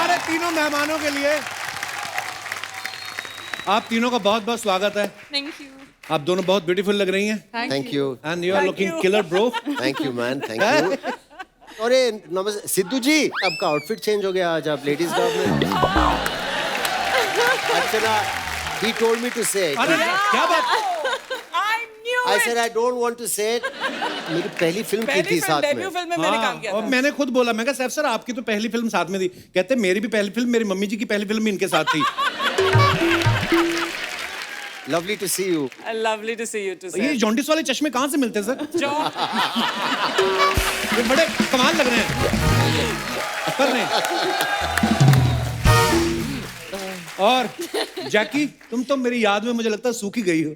हमारे तीनों मेहमानों के लिए आप तीनों का बहुत बहुत स्वागत है। Thank you. आप दोनों बहुत ब्यूटीफुल लग रही हैं। Thank you. And you are looking killer bro. Thank you man, thank you. अरे नमस्ते सिद्धू जी, आपका आउटफिट चेंज हो गया आज, आप लेडीज गाउन में। अर्चना, he told me to say it. अरे क्या बात। I said I don't want to say it. मेरी पहली फिल्म की थी साथ में। डेब्यू फिल्म में मैंने काम किया और था। मैंने खुद बोला, मैं कहा सैफ सर आपकी तो पहली फिल्म साथ में थी। कहते मेरी भी पहली फिल्म, मेरी मम्मी जी की पहली फिल्म भी इनके साथ थी। Lovely to see you. Lovely to see you too, sir. ये जॉन्डिस वाले चश्मे कहाँ से मिलते हैं सर? जो ये बड़े कमाल लग रहे हैं। कर रहे हैं। और जैकी, तुम तो मेरी याद में मुझे लगता है सूखी गई हो।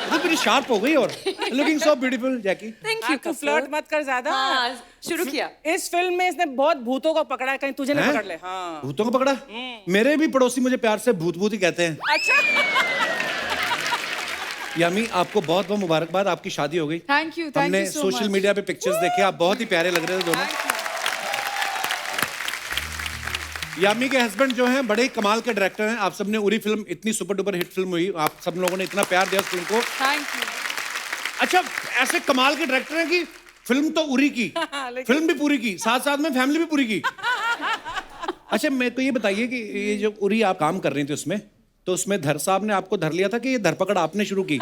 तो मेरी शार्प हो गई और looking so beautiful Jackie. Thank you. तू फ्लर्ट मत कर ज्यादा। हाँ, शुरू किया। इस फिल्म में इसने बहुत भूतों को पकड़ा है, कहीं तुझे नहीं हैं? पकड़ ले। हाँ। भूतों को पकड़ा? मेरे भी पड़ोसी मुझे प्यार से भूत भूत ही कहते हैं। अच्छा। यामी, आपको बहुत बहुत मुबारकबाद, आपकी शादी हो गई। थैंक यू हमने सो सोशल मच। मीडिया पे पिक्चर्स देखे, आप बहुत ही प्यारे लग रहे थे दोनों। यामी के हस्बैंड जो हैं बड़े ही कमाल के डायरेक्टर हैं। आप सबने उरी फिल्म, इतनी सुपर डुपर हिट फिल्म हुई, आप सब लोगों ने इतना प्यार दिया उस फिल्म को। Thank you. अच्छा, ऐसे कमाल के डायरेक्टर हैं कि फिल्म तो उरी की, फिल्म भी पूरी की, साथ साथ में फैमिली भी पूरी की। अच्छा, मेरे को ये बताइए कि ये जो उरी आप काम कर रही थी उसमें, तो उसमें धर साहब ने आपको धर लिया था कि ये धरपकड़ आपने शुरू की?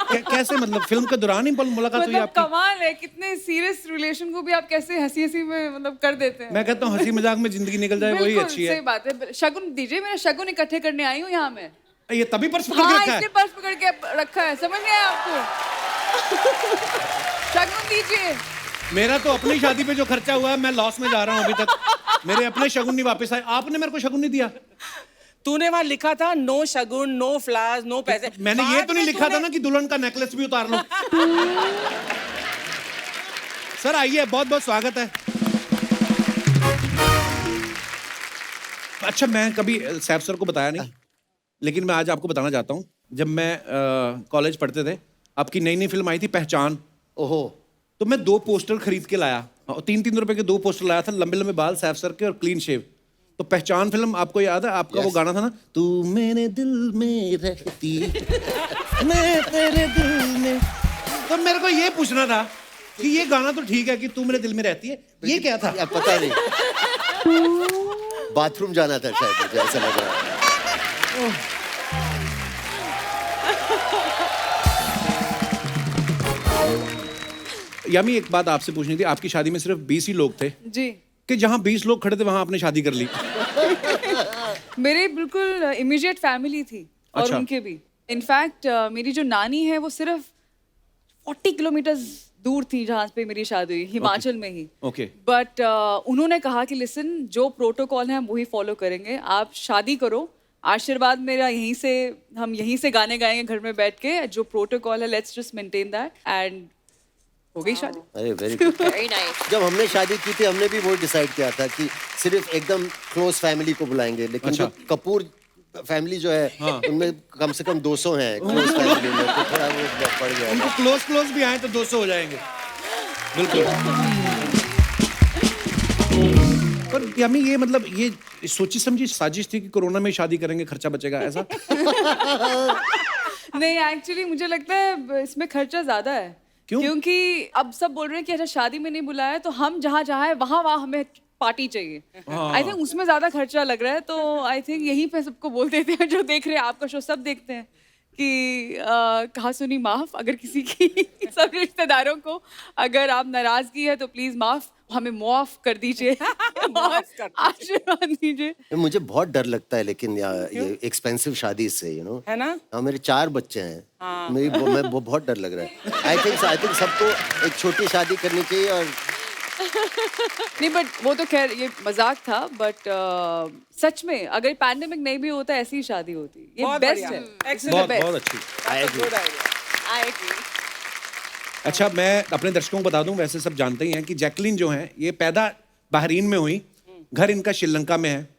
कैसे, मतलब फिल्म के दौरान ही मुलाकात हुई मतलब आपकी? कमाल है, कितने सीरियस रिलेशन को भी आप कैसे हंसी हंसी में मतलब कर देते हैं। मैं कहता हूँ हंसी मजाक में जिंदगी निकल जाए वही बिल्कुल, अच्छी है। सही बात है। शगुन दीजिए, मेरा शगुन इकट्ठे करने आई हूँ यहाँ में। ये तभी पर्स पकड़ के हाँ, रखा है। इसने पर्स पकड़ के रखा है, समझ नहीं आया आपको? शगुन दीजिए। मेरा तो अपनी शादी पे जो खर्चा हुआ है, मैं लॉस में जा रहा हूँ अभी तक। मेरे अपने शगुन नहीं वापस आए, आपने मेरे को शगुन नहीं दिया। तूने वहाँ लिखा था नो शगुन, नो फ्लावर्स, नो पैसे। मैंने ये तो नहीं लिखा था ना कि दुल्हन का नेकलेस भी उतार लो। सर आइए, बहुत बहुत स्वागत है। अच्छा, मैं कभी सैफ सर को बताया नहीं, लेकिन मैं आज आपको बताना चाहता हूँ। जब मैं कॉलेज पढ़ते थे, आपकी नई नई फिल्म आई थी पहचान। ओहो। तो मैं 2 पोस्टर खरीद के लाया, और 3-3 रुपए के 2 पोस्टर लाया था, लंबे लंबे बाल सैफ सर के और क्लीन शेव। तो पहचान फिल्म आपको याद है? आपका वो गाना था ना, तू मेरे दिल में रहती, मैं तेरे दिल में। तो मेरे को ये पूछना था कि ये गाना तो ठीक है कि तू मेरे दिल में रहती है, ये क्या था? या पता नहीं। बाथरूम जाना था शायद, मुझे ऐसा लग रहा है। यामी, एक बात आपसे पूछनी थी। आपकी शादी में सिर्फ 20 ही लोग थे जी। कि जहाँ 20 लोग खड़े थे वहां आपने शादी कर ली? मेरे बिल्कुल इमीडिएट फैमिली थी और अच्छा। उनके भी। इनफैक्ट मेरी जो नानी है वो सिर्फ 40 किलोमीटर दूर थी जहाँ पे मेरी शादी हुई, हिमाचल में ही। ओके। बट उन्होंने कहा कि लिसन, जो प्रोटोकॉल है हम वही फॉलो करेंगे, आप शादी करो, आशीर्वाद मेरा यहीं से, हम यहीं से गाने गाएंगे घर में बैठ के, जो प्रोटोकॉल है let's just maintain that. And हो गई शादी। अरे वेरी गुड। Very nice. जब हमने शादी की थी, हमने भी वो डिसाइड किया था कि सिर्फ एकदम क्लोज फैमिली को बुलाएंगे, लेकिन अच्छा। जो कपूर फैमिली जो है, उनमें कम से कम 200 हैं क्लोज फैमिली में, तो थोड़ा वो पड़ गया। उनको क्लोज भी आए तो 200 हो जाएंगे। बिल्कुल। पर यामी, ये मतलब ये सोची समझी साजिश थी कि कोरोना में शादी करेंगे, खर्चा बचेगा, ऐसा? नहीं, एक्चुअली मुझे लगता है इसमें खर्चा ज्यादा है। क्यों? क्योंकि अब सब बोल रहे हैं कि अच्छा शादी में नहीं बुलाया, तो हम जहाँ जहाँ है वहाँ वहाँ हमें पार्टी चाहिए। आई थिंक उसमें ज्यादा खर्चा लग रहा है, तो आई थिंक यहीं पे सबको बोल देते हैं, जो देख रहे हैं आपका शो सब देखते हैं कि कहा सुनी माफ, अगर किसी की सब रिश्तेदारों को अगर आप नाराजगी है तो प्लीज माफ, हमें माफ कर दीजिए और आशीर्वाद दीजिए। मुझे बहुत डर लगता है लेकिन ये एक्सपेंसिव शादी से, है ना? हाँ, मेरे 4 बच्चे हैं। मैं बहुत डर लग रहा है। आई थिंक सबको एक छोटी शादी करनी चाहिए। और नहीं, बट वो तो खैर ये मजाक था, बट सच में अगर पैंडेमिक नहीं भी होता ऐसी ही शादी होती। ये बहुत बेस्ट बढ़िया। है। Excellent. बहुत अच्छी। I agree. I agree. अच्छा, मैं अपने दर्शकों को बता दूं, वैसे सब जानते ही हैं कि जैकलीन जो हैं ये पैदा बहरीन में हुई, घर इनका श्रीलंका में है,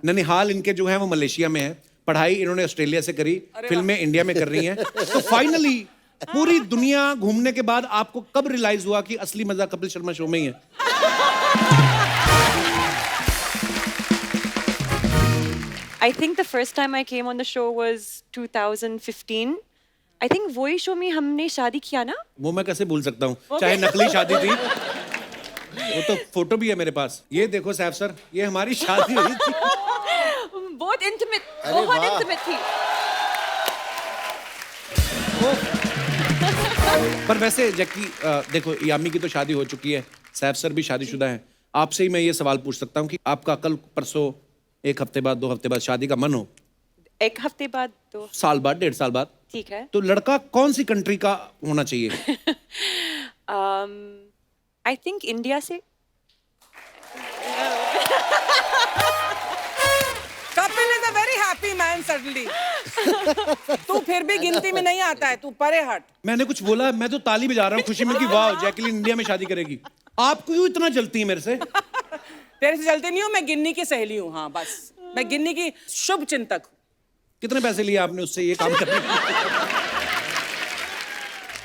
ननिहाल इनके जो है वो मलेशिया में है, पढ़ाई इन्होंने ऑस्ट्रेलिया से करी, फिल्में इंडिया में कर रही हैं। तो फाइनली पूरी दुनिया घूमने के बाद आपको कब रियलाइज हुआ कि असली मजा कपिल शर्मा शो में ही है? I think the first time I came on the show was 2015. I think वही show में हमने शादी किया ना? वो मैं कैसे भूल सकता हूँ, चाहे नकली शादी थी। वो तो फोटो भी है मेरे पास। ये देखो सैफ सर, ये हमारी शादी हुई थी। बहुत intimate, अरे बहुत वाह। intimate थी। पर वैसे जैकी देखो यामी की तो शादी हो चुकी है, सैफ सर भी शादीशुदा हैं। आपसे ही मैं ये सवाल पूछ सकता हूँ कि आपका कल परसों, एक हफ्ते बाद, 2 हफ्ते बाद शादी का मन हो, एक हफ्ते बाद तो साल बाद, 1.5 साल बाद, ठीक है। तो लड़का कौन सी कंट्री का होना चाहिए? I think इंडिया से। Kapil is a very happy man suddenly. तू फिर भी गिनती में नहीं आता है, तू परे हट। मैंने कुछ बोला? मैं तो ताली बजा रहा हूँ खुशी में कि वाह जैकलीन इंडिया में शादी करेगी। आप क्यों इतना जलती है मेरे से? तेरे से चलती नहीं हूँ, मैं गिन्नी की सहेली हूँ। हाँ बस, मैं गिन्नी की शुभ चिंतक हूँ। कितने पैसे लिए आपने उससे ये काम करने के?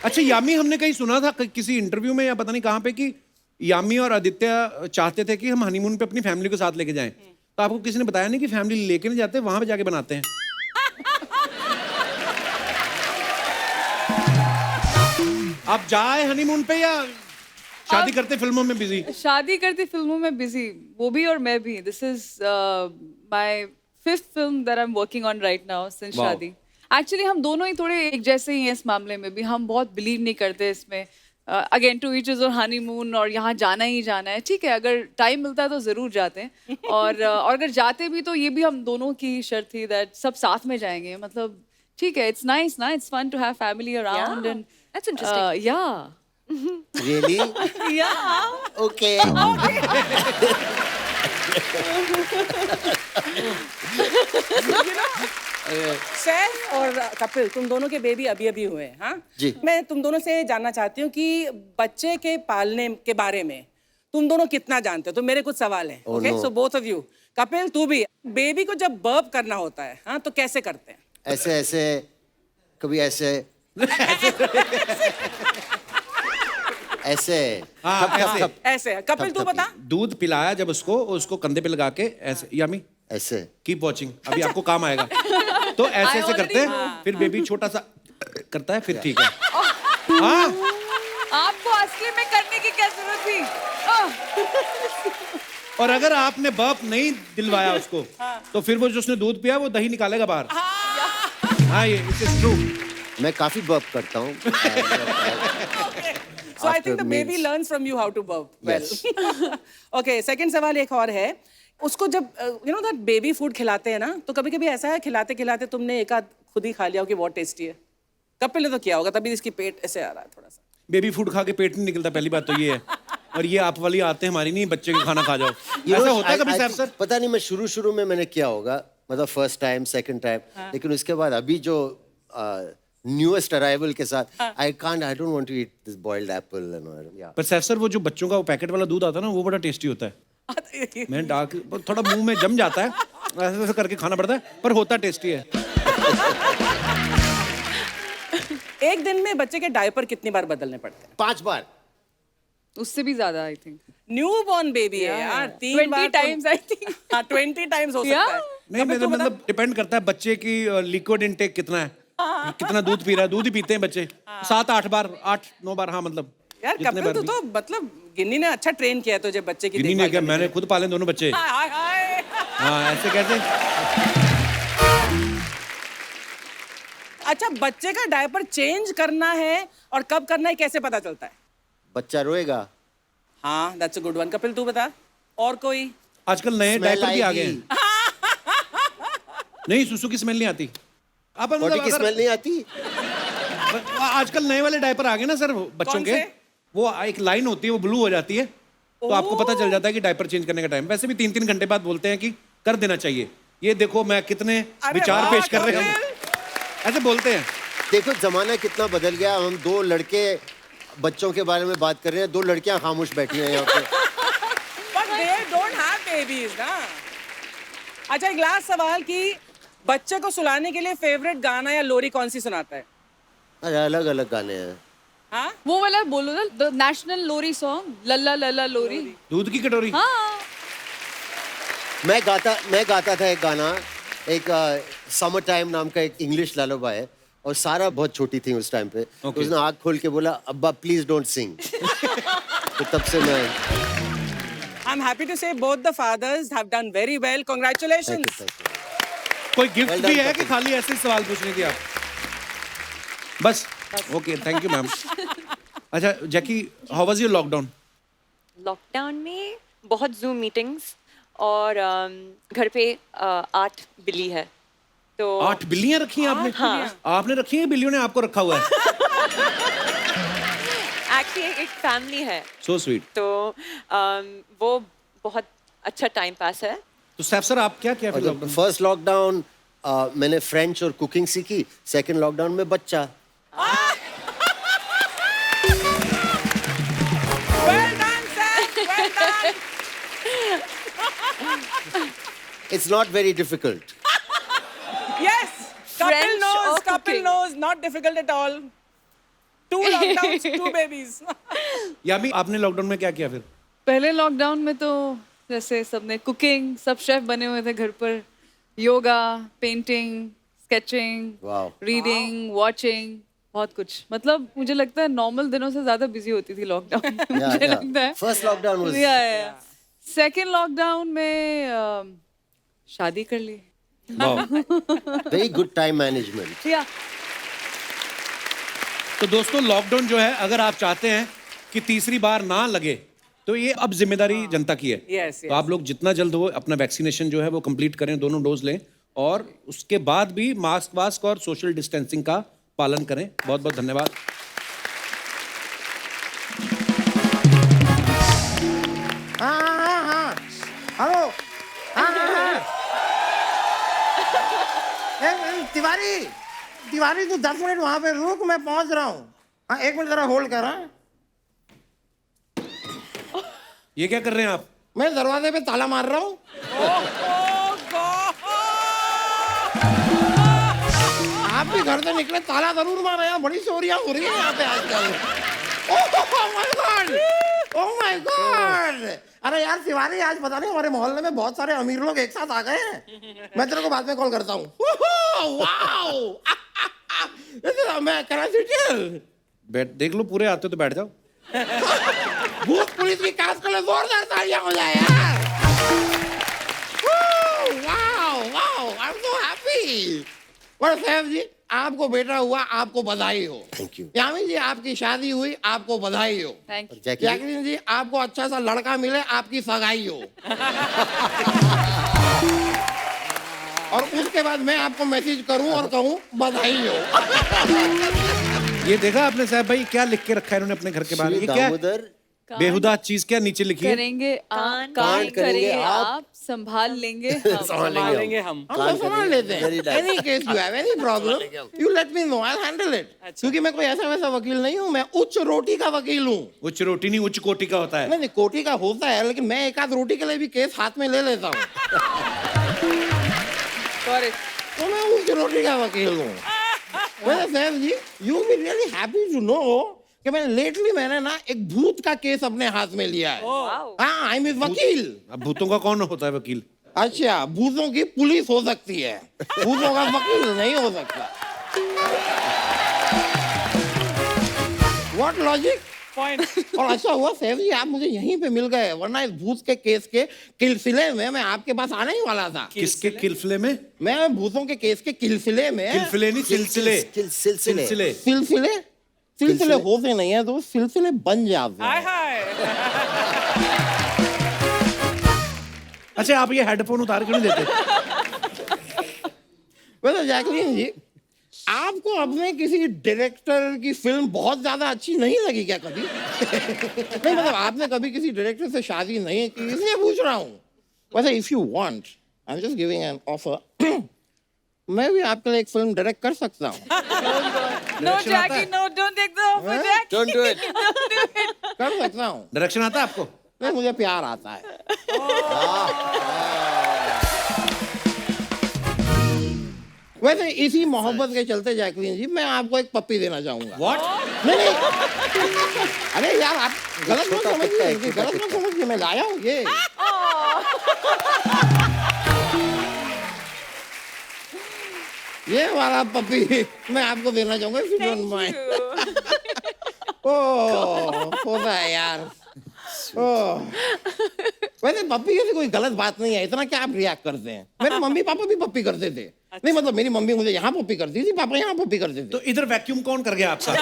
अच्छा यामी, हमने कहीं सुना था किसी इंटरव्यू में या पता नहीं कहाँ पे कि यामी और आदित्य चाहते थे कि हम हनीमून पे अपनी फैमिली को साथ लेके जाएं। तो आपको किसी ने बताया नहीं कि फैमिली लेके नहीं जाते, वहां पे जाके बनाते हैं? आप जाए हनीमून पे या शादी करते फिल्मों में बिजी? शादी करती फिल्मों में बिजी, वो भी और मैं भी। This is my 5th film that I am working on right now since Wow. शादी। एक्चुअली हम दोनों ही थोड़े एक जैसे ही हैं इस मामले में भी। हम बहुत बिलीव नहीं करते इसमें अगेन टू ईच इज और हनीमून और यहाँ जाना ही जाना है। ठीक है, अगर टाइम मिलता है तो जरूर जाते हैं और अगर जाते भी तो ये भी हम दोनों की शर्त थी दैट सब साथ में जाएंगे। मतलब ठीक है, इट्स नाइस ना, it's fun to have family around and That's interesting. Yeah Really? Yeah Okay. Saif और कपिल, तुम दोनों के बेबी अभी अभी हुए हैं। हाँ जी। मैं तुम दोनों से जानना चाहती हूँ कि बच्चे के पालने के बारे में तुम दोनों कितना जानते हो। तो मेरे कुछ सवाल हैं। Oh, okay, no. So both of you. Kapil तू भी, बेबी को जब बर्प करना होता है, हाँ, तो कैसे करते हैं? ऐसे ऐसे, कभी ऐसे ऐसे। हाँ, थप, ऐसे। थप, ऐसे। कपिल तू बता। दूध पिलाया जब उसको कंधे पे लगा के ऐसे। यामी ऐसे। कीप वॉचिंग, अभी आपको काम आएगा। तो ऐसे ऐसे करते हैं, फिर बेबी छोटा सा करता है, फिर ठीक है। हाँ, आपको असली में करने की क्या जरूरत थी? और अगर आपने बर्प नहीं दिलवाया उसको, तो फिर वो जो उसने दूध पिया वो दही निकालेगा बाहर। हाँ, ये इट इज ट्रू। मैं काफी बर्प करता हूँ। So I think After the baby meals. learns from you how to burp well. Yes. Okay, second सवाल एक और है। उसको जब you know that baby food खिलाते हैं ना, तो कभी कभी ऐसा है खिलाते खिलाते तुमने एक आध खुद ही खा लिया हो कि बहुत टेस्टी है। कपिल ने तो किया होगा, तभी इसकी पेट ऐसे आ रहा है थोड़ा सा। बेबी फूड खा के पेट नहीं निकलता, पहली बात तो ये है। और ये आप वाली आते हैं हमारी नहीं, बच्चे का खाना खा जाओ। You know, ऐसा होता है कभी I सैफ think- सर? पता नहीं, मैं शुरू में मैंने किया होगा, मतलब फर्स्ट टाइम, सेकंड टाइम, लेकिन उसके बाद अभी जो न्यूएस्ट अराइवल के साथ I don't want to eat this boiled apple and yeah. पर सैफ सर, वो जो बच्चों का वो पैकेट वाला दूध आता है ना, वो बड़ा टेस्टी होता है। मैं डाक थोड़ा मुंह में जम जाता है, ऐसे ऐसे करके खाना पड़ता है, पर होता टेस्टी है। एक दिन में बच्चे के डायपर कितनी बार बदलने पड़ते हैं? 5 बार। उससे भी ज्यादा I think. New born baby है यार, 3 20 बार times, I think. हाँ, 20 टाइम्स हो सकता Yeah. है। नहीं, कपिल, मेरा तू बता। मतलब डिपेंड करता है बच्चे की लिक्विड इनटेक कितना है, कितना दूध पी रहा है। दूध ही पीते हैं बच्चे 7-8 बार, 8-9 बार। हाँ, मतलब यार जितने कपिल, बार तू भी। तो मतलब गिन्नी ने अच्छा ट्रेन किया है तुझे बच्चे की गिन्नी ने देखभाल क्या, करने मैंने के खुद पाले दोनों बच्चे। लिए। हाय हाय। हाँ, ऐसे कैसे? अच्छा, बच्चे का डायपर चेंज करना है और कब करना है कैसे पता चलता है? बच्चा रोएगा, हाँ, that's a good one. Kapil तू बता, और कोई? आजकल नए Smell डायपर भी आ गए आएगी। हैं। नहीं, सुसु की स्मेल नहीं आती। आप बॉडी की स्मेल नहीं आती। आजकल नए वाले डायपर आ गए ना सर बच्चों कौन के, से? वो एक लाइन होती है, वो ब्लू हो जाती है, तो आपको पता चल जाता है कि डायपर चेंज करने का टाइम। वैसे भी 3-3 घंटे बाद बोलते हैं कि कर देना चाहिए। ये देखो मैं कितने अरे विचार वाह, पेश कर रहे हैं, कपिल। ऐसे बोलते हैं। देखो जमाना कितना बदल गया। हम 2 लड़के बच्चों के बारे में बात कर रहे हैं, 2 लड़कियां खामोश बैठी हैं यहाँ पे। But they don't have babies ना। अच्छा, एक लास्ट सवाल कि बच्चे को सुलाने के लिए फेवरेट गाना या लोरी कौन सी सुनाता है? अरे अलग अलग गाने हैं। हाँ, वो वाला बोलो ना, द नेशनल लोरी सॉन्ग, लल्ला लल्ला लोरी। दूध की कटोरी। हाँ, मैं गाता था एक गाना, एक समर टाइम नाम का एक इंग्लिश ललाबाई है और सारा बहुत छोटी थी उस टाइम पे। तो उसने आँख खोल के बोला अब्बा प्लीज डोंट सिंग। तो तब से मैं I'm happy to say both the fathers have done very well. Congratulations. कोई गिफ्ट Well भी done, है Kapil. कि खाली ऐसे ही सवाल पूछने की आप? बस ओके, थैंक यू मैम। अच्छा Jackie, how was your lockdown? Lockdown में बहुत जूम मीटिंग्स और घर पे 8 बिल्ली है तो 8 बिल्लियां रखी हैं आपने? हाँ। आपने रखी हैं, बिल्लियों ने आपको रखा हुआ है? एक्चुअली एक फैमिली है सो स्वीट। तो वो बहुत अच्छा टाइम पास है। तो सैफ सर आप क्या किया फिर लॉकडाउन? फर्स्ट लॉकडाउन मैंने फ्रेंच और कुकिंग सीखी। सेकंड लॉकडाउन में बच्चा। Well done, Seth. Well done. It's not very difficult. Yes. Couple French knows. or Couple cooking? knows. Not difficult at all. 2 lockdowns, 2 babies. यामी आपने लॉकडाउन में क्या किया फिर? पहले लॉकडाउन में तो जैसे सबने कुकिंग, सब शेफ बने हुए थे घर पर, yoga, painting, sketching, Wow. Reading, watching, बहुत कुछ। मतलब मुझे लगता है नॉर्मल दिनों से ज्यादा बिजी होती थी लॉकडाउन में। Yeah, मुझे yeah. लगता है First lockdown was second lockdown में शादी कर ली। very good time management. या तो दोस्तों लॉकडाउन जो है, अगर आप चाहते हैं कि तीसरी बार ना लगे तो ये अब जिम्मेदारी जनता की है। Yes, तो आप लोग जितना जल्द हो अपना वैक्सीनेशन जो है वो कंप्लीट करें, दोनों डोज लें और उसके बाद भी मास्क वास्क और सोशल डिस्टेंसिंग का पालन करें। बहुत बहुत धन्यवाद। हाँ हेलो। तिवारी तिवारी तू 10 मिनट वहां पे रुक, मैं पहुंच रहा हूँ। हाँ 1 मिनट जरा होल्ड कर। हाँ ये क्या कर रहे हैं आप? मैं दरवाजे पे ताला मार रहा हूँ। Oh God. आप भी घर से निकले ताला जरूर मारे हैं। बड़ी चोरियां हो रही है यहाँ पे आजकल। Oh my God, oh my God. अरे यार तिवारी, आज पता नहीं हमारे मोहल्ले में बहुत सारे अमीर लोग एक साथ आ गए हैं। मैं तेरे को बाद में कॉल करता हूँ। वाओ मैं कराची बैठ देख लो, पूरे आते हो तो बैठ जाओ। भूत पुलिस की कास्ट के लिए जोरदार तालियां हो जाए यार। Wow wow, I am so happy. और साहब जी, आपको बेटा हुआ, आपको बधाई हो। Thank you. यामी जी, आपकी शादी हुई, आपको बधाई हो। Thank you. जैकी जैकलीन जी, आपको अच्छा सा लड़का मिले, आपकी सगाई हो। और उसके बाद मैं आपको मैसेज करूं और कहूं बधाई हो। ये देखा आपने साहब भाई क्या लिख के रखा है इन्होंने अपने घर के बाहर? श्री ये क्या दामोदर बेहुदा चीज क्या नीचे लिखी है? करेंगे आप, कान करेंगे आप, संभाल लेंगे हम। संभालेंगे हम। हम तो संभाल लेते हैं। Very nice. Any case you have, any problem, you let me know, I'll handle it. क्योंकि मैं कोई ऐसा वैसा वकील नहीं हूँ, मैं उच्च रोटी का वकील हूँ। उच्च रोटी नहीं, उच्च कोटि का होता है। नहीं कोटी का होता है, लेकिन मैं एक आध रोटी के लिए भी केस हाथ में ले लेता हूँ। तो मैं उच्च रोटी का वकील हूँ। वैसे सैफ जी, you will be really happy to know कि मैंने ना एक भूत का केस अपने हाथ में लिया है। हाँ, आई एम वकील। अब भूतों का कौन होता है वकील? अच्छा, भूतों की पुलिस हो सकती है, भूतों का वकील नहीं हो सकता। What logic? Point. और अच्छा हुआ सैफ जी आप मुझे यहीं पे मिल गए, वरना इस भूत के केस के सिलसिले में मैं आपके पास आने ही वाला था। किसके किलफिले में? मैं भूतों के केस के सिलसिले में किलफिले नहीं, सिलसिले। सिलसिले सिलसिले। सिलसिले सिलसिले होते नहीं है तो सिलसिले बन जाते हाय हैं। हाय। अच्छा आप ये हेडफोन उतार क्यों नहीं देते? वैसे जैकलीन जी, आपको अपने किसी डायरेक्टर की फिल्म बहुत ज्यादा अच्छी नहीं लगी क्या कभी? नहीं मतलब आपने कभी किसी डायरेक्टर से शादी नहीं की, इसलिए पूछ रहा हूँ। वैसे if you want, I am just giving an offer, मैं भी आपके लिए एक फिल्म डायरेक्ट कर सकता हूँ। No, Jackie, no, don't take the offer, Jackie. Don't do it. Don't do it. कर सकता हूँ। डायरेक्शन आता है आपको? नहीं मुझे प्यार आता है। वैसे इसी मोहब्बत के चलते जैकलीन जी, मैं आपको एक पप्पी देना चाहूंगा। What? नहीं नहीं, अरे यार आप गलत मत छोटा कुत्ता समझिए, है, छोटा गलत मत समझिए, मैं लाया हूँ ये। ये वाला पपी मैं आपको देना चाहूंगा if you don't mind. होता है यार. वैसे पप्पी की कोई गलत बात नहीं है, इतना क्या आप रिएक्ट करते हैं? मेरे मम्मी पापा भी पप्पी करते थे. नहीं मतलब मेरी मम्मी मुझे यहाँ पप्पी करती थी, पापा यहाँ पप्पी करते थे. तो इधर वैक्यूम कौन कर गया आपका?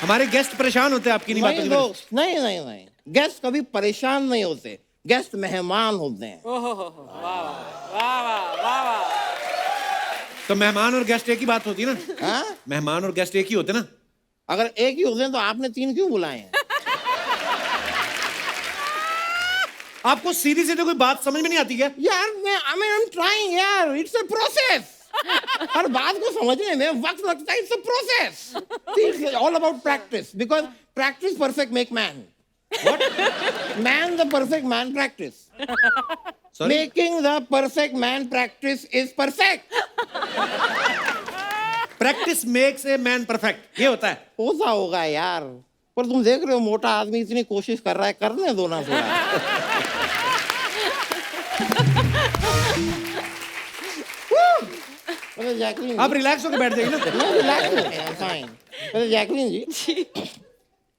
हमारे गेस्ट परेशान होते हैं आपकी नहीं बातों की वजह से। नहीं गेस्ट कभी परेशान नहीं होते, गेस्ट मेहमान होते हैं. तो मेहमान और गेस्ट एक ही बात होती है ना? हाँ? मेहमान और गेस्ट एक ही होते ना? अगर एक ही होते हैं तो आपने 3 क्यों बुलाए हैं? आपको सीधी सीधी कोई बात समझ में नहीं आती क्या? यार आई एम ट्राइंग यार, इट्स अ प्रोसेस. हर बात को समझने में वक्त लगता है. It's a process. It's all about practice because practice perfect make man. What? Man the perfect man practice. Sorry? Making the perfect man practice is perfect. Practice makes a man perfect, ये होता है. होता होगा यार, पर तुम देख रहे हो मोटा आदमी इतनी कोशिश कर रहा है, करने दो ना थोड़ा. अरे जैकलीन आप रिलैक्स होकर बैठ जाइए ना. मैं रिलैक्स हूँ, फाइन. अरे जैकलीन जी,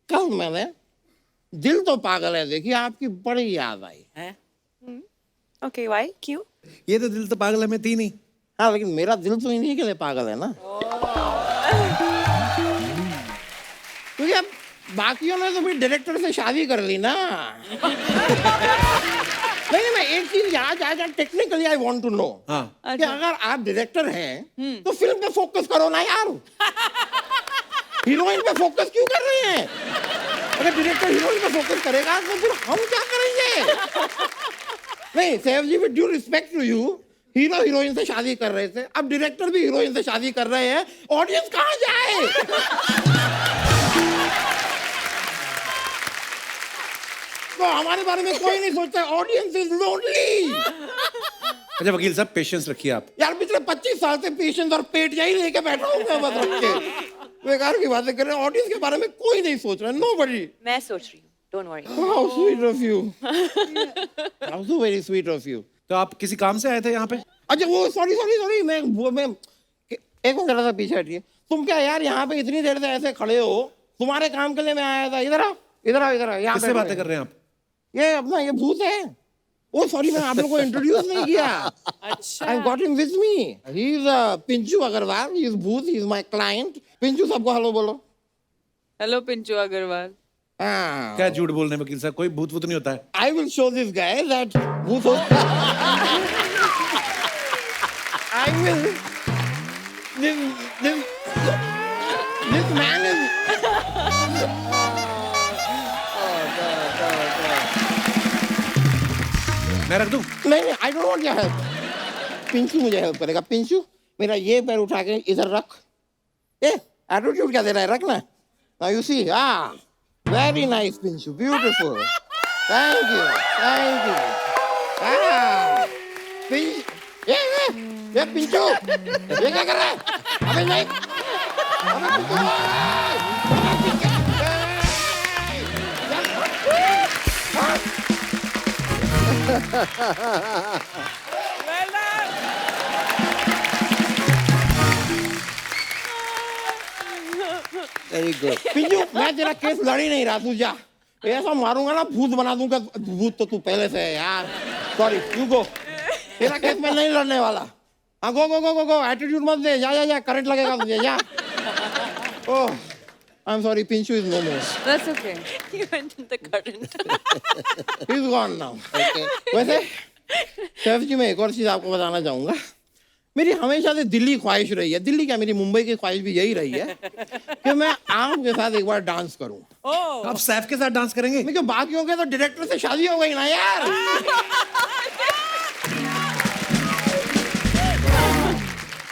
कल मैंने दिल तो पागल है देखिए, आपकी बड़ी याद आई. Okay, why? क्यों? ये तो दिल तो पागल है में थी नहीं. हाँ लेकिन मेरा दिल तो इन्हीं के लिए पागल है ना. क्योंकि अब बाकियों ने तो भी डायरेक्टर से शादी कर ली ना. नहीं मैं एक चीज आज technically I want to know हाँ. कि अगर आप डायरेक्टर हैं तो फिल्म पे फोकस करो ना यार. हीरोइन पे फोकस क्यों कर रहे हैं? अगर डायरेक्टर हीरोइन पे फोकस करेगा तो फिर हम क्या करेंगे? नहीं Saif ji, with due respect to you, hero heroine से शादी कर रहे थे, अब डायरेक्टर भी हीरोइन से शादी कर रहे हैं, ऑडियंस कहाँ जाए? तो हमारे बारे में कोई नहीं सोचता. Audience is lonely. अच्छा वकील साहब, पेशेंस रखिए आप. यार पिछले 25 साल से पेशेंस और पेट यही लेके बैठा हूँ मैं, बस रख के बेकार की बातें कर रहे हैं. ऑडियंस के बारे में कोई नहीं सोच रहा. नोबडी. मैं सोच रही हूँ. Don't worry. How sweet of you. How so very sweet of you. तो आप किसी काम से आए थे यहाँ पे? अच्छा वो सॉरी मैं एक मिनट जरा सा पीछे हटिए. तुम क्या यार यहाँ पे इतनी देर से ऐसे खड़े हो? तुम्हारे काम के लिए मैं आया था. इधर आओ. यहाँ किससे बातें कर रहे हैं आप? ये अपना ये भूत है. ओ सॉरी मैं आप लोगों को इंट्रोड्यूस नहीं किया. अच्छा. I got him with me. He is Pinchoo Agarwal. He is भूत. He is my client. Pinchoo सबको हेलो बोलो. हेलो पिंचू अग्रवाल. हाँ. क्या झूठ बोल रहे हैं वकील साहब, कोई भूत वूत नहीं होता है. I will show this guy that भूत होता. I will. This man is. मैं रख दूं? नहीं I don't want your help. Pinchoo मुझे हेल्प करेगा. पिंचू मेरा ये पैर उठा के इधर रख. एटीट्यूड क्या दे रहा है? रख ना. Now you see, very nice Pinchoo, beautiful. Thank you. ये पिंचू, ये क्या कर रहा है? अबे नहीं. अबे Very good. पिंचू मैं तेरा केस लड़ ही नहीं रहा. तू जा. ऐसा मारूंगा ना भूत बना दूंगा. भूत तो तू पहले से है यार. Sorry you go. तेरा केस मैं नहीं लड़ने वाला. हाँ गो. एटीट्यूड मत दे. जा करंट लगेगा तुझे. जा. Oh I am sorry. Pinchu is no more. That's okay. You went in the current. He is gone now. वैसे सैफ जी मैं एक और चीज आपको बताना चाहूंगा. मेरी हमेशा से दिल्ली ख्वाहिश रही है. दिल्ली क्या, मेरी मुंबई की ख्वाहिश भी यही रही है कि मैं आपके साथ एक बार डांस करूं. आप सैफ के साथ डांस करेंगे? मैं बाकी हो गया तो डायरेक्टर से शादी हो गई ना यार.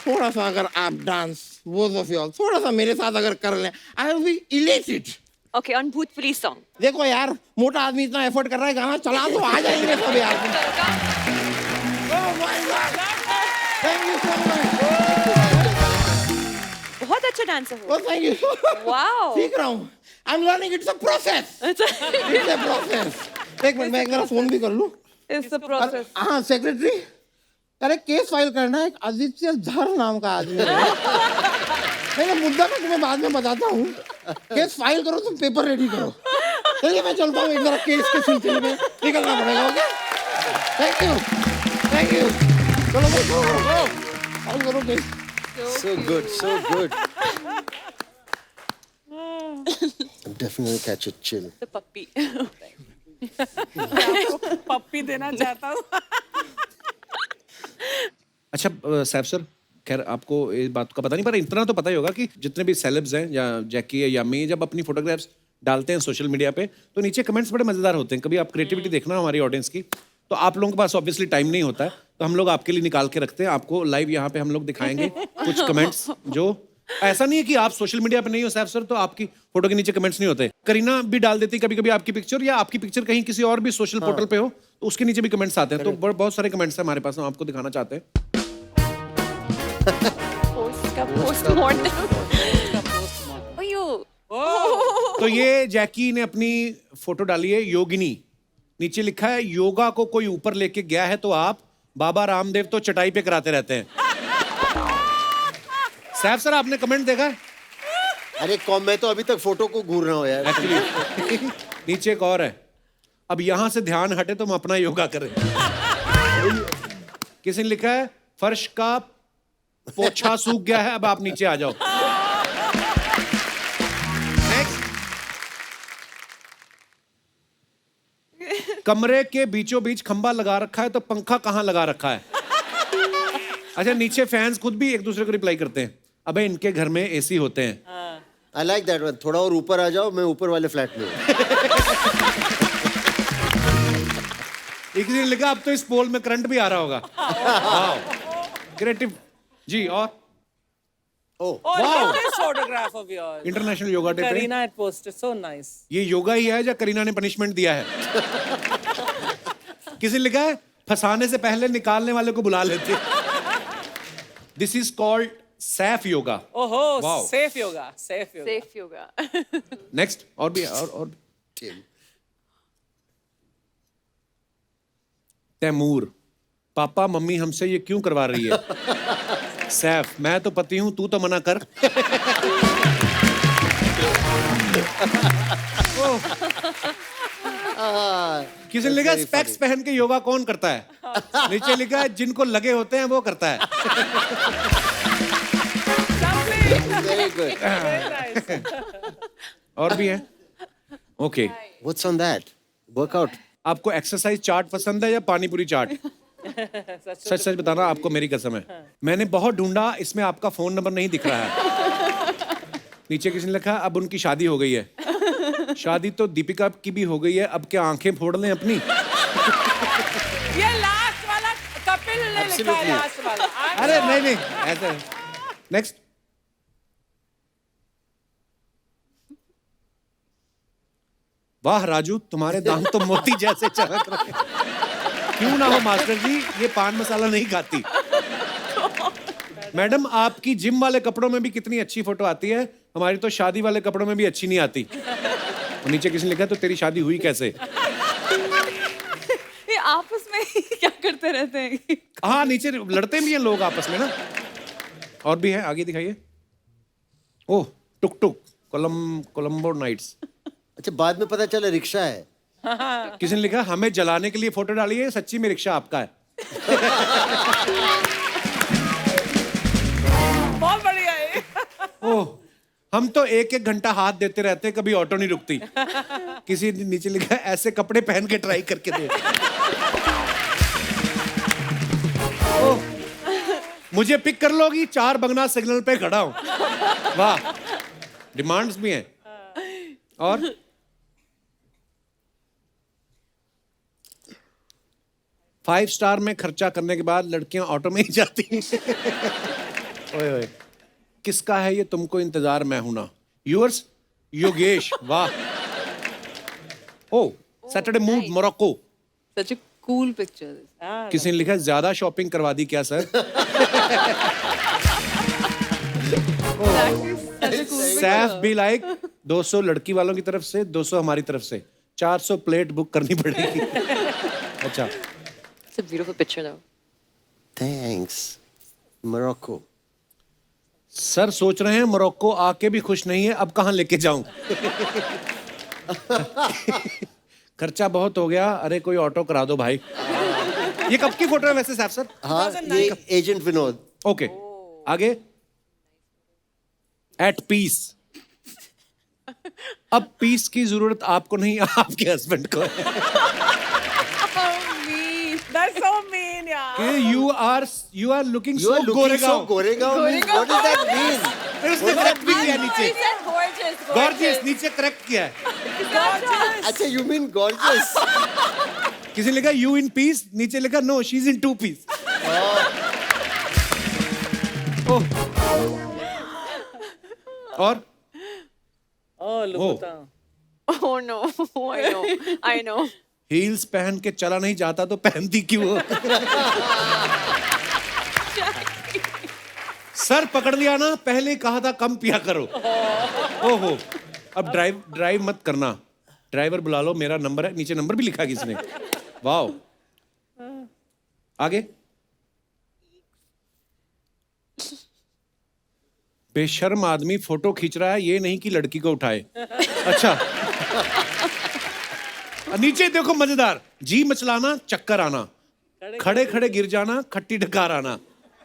थोड़ा सा अगर आप डांस बोथ ऑफ यू थोड़ा सा मेरे साथ अगर कर लें, I will be elated. Okay, on Bhoot Police song. देखो यार मोटा आदमी इतना एफर्ट कर रहा है, गाना चला तो आ जाएंगे सब यार. Oh my God. Thank you so much. बहुत अच्छा डांसर हो. Oh thank you. Wow. सीख रहा हूँ. I'm learning. It's a process. It's a process. एक मिनट मैं एक बार फोन भी कर लूँ. It's the process. हाँ सेक्रेटरी अरे केस फाइल करना है, एक आदित्य धर नाम का आदमी है। नहीं, मुद्दा मैं तुम्हें बाद में बताता हूँ। केस फाइल करो, तुम पेपर रेडी करो। चलिए मैं चलता हूँ, एक जरा केस के सिलसिले में निकलना पड़ेगा। Okay, thank you, thank you. चलो फाइल करो case. So good, so good. Definitely catch a chill. The puppy. पप्पी देना चाहता हूँ। अच्छा सैफ सर, खैर आपको इस बात का पता नहीं, पर इतना तो पता ही होगा कि जितने भी सेलेब्स हैं या जैकी है या मी, जब अपनी फोटोग्राफ्स डालते हैं सोशल मीडिया पे तो नीचे कमेंट्स बड़े मजेदार होते हैं। कभी आप क्रिएटिविटी देखना हमारी ऑडियंस की, तो आप लोगों के पास ऑब्वियसली टाइम नहीं होता है, तो हम लोग आपके लिए निकाल के रखते हैं। आपको लाइव यहाँ पे हम लोग दिखाएंगे कुछ कमेंट्स। जो ऐसा नहीं है कि आप सोशल मीडिया पे नहीं हो सैफ सर तो आपकी फोटो के नीचे कमेंट्स नहीं होते। करीना भी डाल देती कभी कभी आपकी पिक्चर, या आपकी पिक्चर कहीं किसी और भी सोशल पोर्टल पे हो तो उसके नीचे भी कमेंट्स आते हैं। तो बहुत सारे कमेंट्स हैं हमारे पास, हम आपको दिखाना चाहते हैं। Postmortem. तो ये जैकी ने अपनी फोटो डाली है योगिनी, नीचे लिखा है योगा को कोई ऊपर लेके गया है तो आप, बाबा रामदेव तो चटाई पे कराते रहते हैं। सैफ सर आपने कमेंट देखा है? अरे कौन, मैं तो अभी तक फोटो को घूर रहा हूँ यार। एक्चुअली नीचे एक और है, अब यहां से ध्यान हटे तो हम अपना योगा करें। किसी ने लिखा है फर्श का पोछा सूख गया है, अब आप नीचे आ जाओ। नेक्स्ट, कमरे के बीचों बीच खंबा लगा रखा है तो पंखा कहां लगा रखा है? अच्छा, नीचे फैंस खुद भी एक दूसरे को रिप्लाई करते हैं, अबे इनके घर में एसी होते हैं। I like that one. थोड़ा और ऊपर आ जाओ, मैं ऊपर वाले फ्लैट में हूँ। एक ने लिखा अब तो इस पोल में करंट भी आ रहा होगा। क्रिएटिव जी। और Oh, Oh, look at this photograph of yours. International yoga day पे Karina had posted, so nice. ये योगा ही है या करीना ने पनिशमेंट दिया है? किसी ने लिखा है फंसाने से पहले निकालने वाले को बुला लेते। This is called Saif yoga. Oh, Wow. safe yoga, safe yoga. Safe yoga. Next, और भी और Tim. तैमूर, पापा मम्मी हमसे ये क्यों करवा रही है? सैफ, मैं तो पति हूं, तू तो मना कर। किसी ने लिखा स्पेक्स पहन के योगा कौन करता है? नीचे लिखा है जिनको लगे होते हैं वो करता है। Very good. Very nice. और भी है? Okay, What's on that? Workout. आपको एक्सरसाइज चार्ट पसंद है या पानी पूरी चार्ट? सच सच बताना, आपको मेरी कसम है, मैंने बहुत ढूंढा, इसमें आपका फोन नंबर नहीं दिख रहा है। नीचे किसी ने लिखा अब उनकी शादी हो गई है। शादी तो दीपिका की भी हो गई है, अब क्या आंखें फोड़ लें अपनी? ये लास्ट वाला कपिल ने लिखा है, Absolutely. लास्ट वाला। अरे नहीं नहीं, ऐसा है। नेक्स्ट, वाह राजू, तुम्हारे दाम तो मोती जैसे चमक रहे हैं। क्यों ना हो मास्टर जी, ये पान मसाला नहीं खाती। मैडम, आपकी जिम वाले कपड़ों में भी कितनी अच्छी फोटो आती है, हमारी तो शादी वाले कपड़ों में भी अच्छी नहीं आती। और नीचे किसी ने लिखा तो तेरी शादी हुई कैसे? ये आपस में क्या करते रहते हैं? हाँ, नीचे लड़ते भी हैं लोग आपस में ना। और भी है, आगे दिखाइए। ओह, टुक टुक, कोलंबो नाइट्स। अच्छा, बाद में पता चला रिक्शा है। किसी ने लिखा हमें जलाने के लिए फोटो डाली है, सच्ची में रिक्शा आपका है। बहुत बढ़िया है। ओह, हम तो एक एक घंटा हाथ देते रहते हैं, कभी ऑटो नहीं रुकती। किसी ने नीचे लिखा है ऐसे कपड़े पहन के ट्राई करके दे। ओह, मुझे पिक कर लोगी, 4 बंगना सिग्नल पे खड़ा हूं। वाह, डिमांड्स भी हैं। और 5 स्टार में खर्चा करने के बाद लड़कियां ऑटो में ही जाती हैं। ओए ओए, किसका है ये तुमको इंतजार मैं हूं ना? यूअर्स योगेश। वाह। Oh, Saturday mood Morocco. Such a cool picture. किसी ने लिखा ज्यादा शॉपिंग करवा दी क्या सर? सैफ भी लाइक 200 लड़की वालों की तरफ से, 200 हमारी तरफ से, 400 प्लेट बुक करनी पड़ेगी। अच्छा, It's a beautiful picture though. Thanks. Morocco. Sir सोच रहे हैं मोरक्को आके भी खुश नहीं है, अब कहाँ लेके जाऊं? खर्चा बहुत हो गया, अरे कोई ऑटो करा दो भाई। ये कब की फोटो है वैसे साहब सर? हाँ, ये एजेंट विनोद। ओके, आगे। Eight piece. अब पीस की जरूरत आपको नहीं, आपके हस्बैंड को है। That's so mean, यार. You are looking You are so looking so Goregaon. Goregaon means what does that mean? फिर उसने करेक्ट भी किया नीचे। gorgeous, गॉर्जियस नीचे करेक्ट किया है। अच्छा, you mean gorgeous? किसी ने लिखा यू इन पीस, नीचे लिखा no she is in 2 piece. और Oh, Lukuta. Oh no, I know. Heels पहन के चला नहीं जाता तो पहनती क्यों हो? सर पकड़ लिया ना, पहले ही कहा था कम पिया करो। ओहो, अब ड्राइव मत करना, ड्राइवर बुला लो, मेरा नंबर है, नीचे नंबर भी लिखा है किसने। वाओ, आगे। बेशर्म आदमी फोटो खींच रहा है, ये नहीं कि लड़की को उठाए। अच्छा, नीचे देखो मजेदार, जी मचलाना, चक्कर आना, खड़े खड़े गिर जाना, खट्टी डकार आना,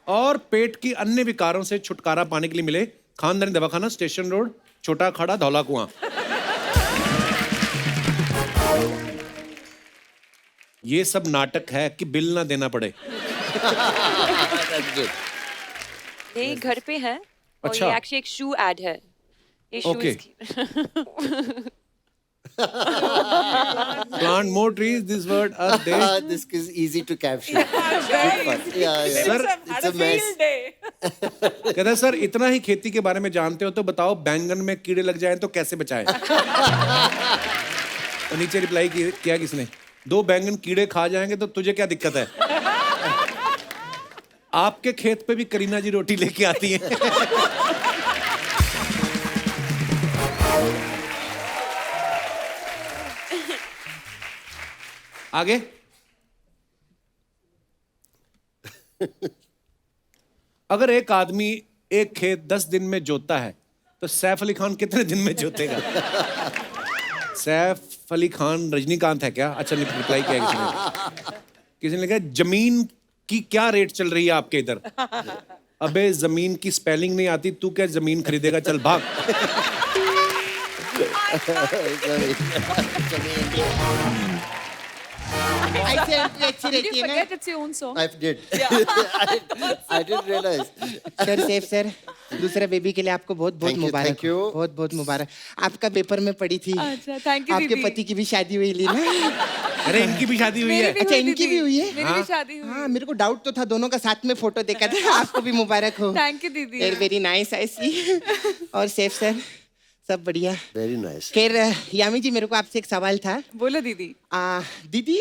और पेट की अन्य विकारों से छुटकारा पाने के लिए मिले खानदानी दवाखाना, स्टेशन रोड, छोटा खड़ा, धौला कुआं। ये सब नाटक है कि बिल ना देना पड़े। ये घर पे है और अच्छा। ये एक्चुअली एक शू एड है। ये Okay. shoes की Plant more trees, this word a day. This is easy to capture. Good fun. Yeah. Sir, It's a mess. कहता है सर इतना ही खेती के बारे में जानते हो तो बताओ बैंगन में कीड़े लग जाएं तो कैसे बचाएं? तो नीचे रिप्लाई किया किसने? 2 बैंगन कीड़े खा जाएंगे तो तुझे क्या दिक्कत है? आपके खेत पे भी करीना जी रोटी लेके आती है। आगे। अगर एक आदमी एक खेत 10 दिन में जोतता है तो सैफ अली खान कितने दिन में जोतेगा? सैफ अली खान रजनीकांत है क्या? अच्छा, रिप्लाई किया किसी ने लिखा जमीन की क्या रेट चल रही है आपके इधर? अबे जमीन की स्पेलिंग नहीं आती, तू क्या जमीन खरीदेगा? चल भाग। ऐसे entry अच्छी Did रहती you है ना। forget it's your own song? I did. I didn't realize. Sir safe sir, दूसरा बेबी के लिए आपको बहुत बहुत Thank you, Mubarak. thank you. बहुत बहुत मुबारक। आपका पेपर में पड़ी थी। अच्छा, thank you, आपके दीदी। पति की भी शादी हुई ली ना। अरे इनकी भी शादी हुई है। अच्छा, इनकी भी हुई है? मेरी भी शादी हुई। हाँ, मेरे को डाउट तो था, दोनों का साथ में फोटो देखा था। आपको भी मुबारक हो। थैंक यू दीदी। वेरी नाइस आई सी। और सेफ सर, सब बढ़िया। Very nice. खैर यामी जी, मेरे को आपसे एक सवाल था। बोलो दीदी। दीदी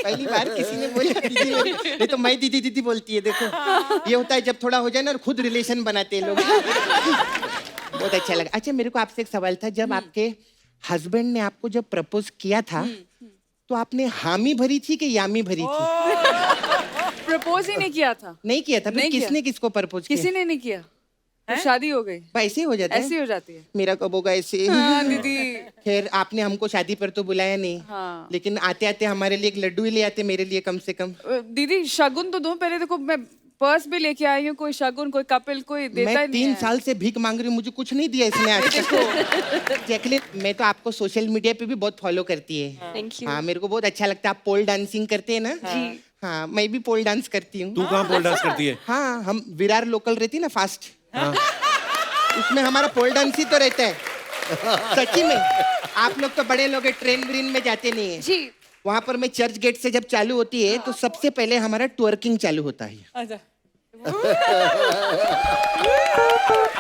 पहली बार किसी ने बोला दीदी, नहीं तो मैं दीदी दीदी बोलती है। देखो ये होता है जब थोड़ा हो जाए ना, खुद रिलेशन बनाते हैं लोग। बहुत अच्छा लगा। अच्छा, मेरे को आपसे एक सवाल था, जब आपके हस्बैंड ने आपको जब प्रपोज किया था तो आपने हामी भरी थी कि यामी भरी थी? प्रपोज ही नहीं किया था। नहीं किया था? फिर नहीं किया। किसने किसको प्रपोज किया? किसी ने नहीं किया, तो शादी हो गई। ऐसे ही हो जाता है? ऐसी हो जाती है। मेरा कब होगा ऐसे? हाँ दीदी। खैर आपने हमको शादी पर तो बुलाया नहीं, हाँ। लेकिन आते आते हमारे लिए एक लड्डू ही ले आते, मेरे लिए कम से कम। दीदी शगुन तो दो, पहले देखो मैं पर्स भी लेके आई हूँ, कोई शगुन कोई कपिल कोई देता मैं ही नहीं 3 है। साल से भीख मांग रही हूँ, मुझे कुछ नहीं दिया इसने आज तक। जैकलिन, मैं तो आपको सोशल मीडिया पे भी बहुत फॉलो करती है। Thank you. हाँ, मेरे को बहुत अच्छा लगता है। आप पोल डांसिंग करते हैं ना? जी हाँ, मैं भी पोल डांस करती हूँ। तू कहाँ पोल डांस करती है? हाँ, हम विरार लोकल रहती है ना, फास्ट, उसमें हमारा पोल डांस ही तो रहता है। सच्ची में, आप लोग तो बड़े लोग हैं, ट्रेन व्रेन में जाते नहीं है। जी। वहां पर मैं चर्च गेट से जब चालू होती है तो सबसे पहले हमारा ट्वर्किंग चालू होता है। अच्छा।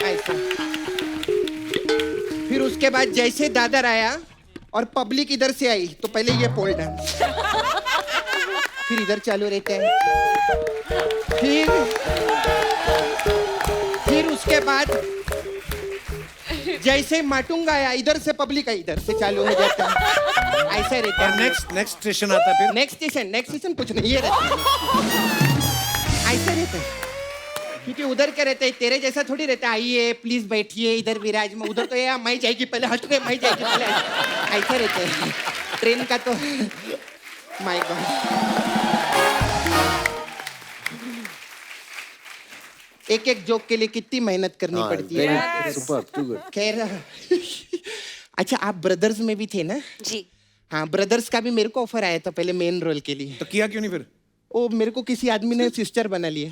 ऐसा। फिर उसके बाद जैसे दादर आया और पब्लिक इधर से आई तो पहले ये पोल डांस, फिर इधर चालू रहता है, फिर उसके बाद जैसे माटुंगा आया इधर से पब्लिक आई, इधर से चालू हो जाता है। ऐसा रहता है। नेक्स्ट स्टेशन आता है फिर। नेक्स्ट स्टेशन कुछ नहीं, ये रहता है। ऐसे रहते हैं क्योंकि उधर क्या रहते हैं तेरे जैसा थोड़ी रहता है आइए प्लीज बैठिए इधर विराज में उधर तो ये मैं जाएगी पहले हट रहे मैं जाएगी पहले ऐसे रहते हैं ट्रेन का तो माय गॉड एक एक जोक के लिए कितनी मेहनत करनी पड़ती है सुपर टू गुड खैर अच्छा आप ब्रदर्स में भी थे ना जी हाँ ब्रदर्स का भी मेरे को ऑफर आया था पहले मेन रोल के लिए तो किया क्यों नहीं फिर? ओ मेरे को किसी आदमी ने सिस्टर बना लिया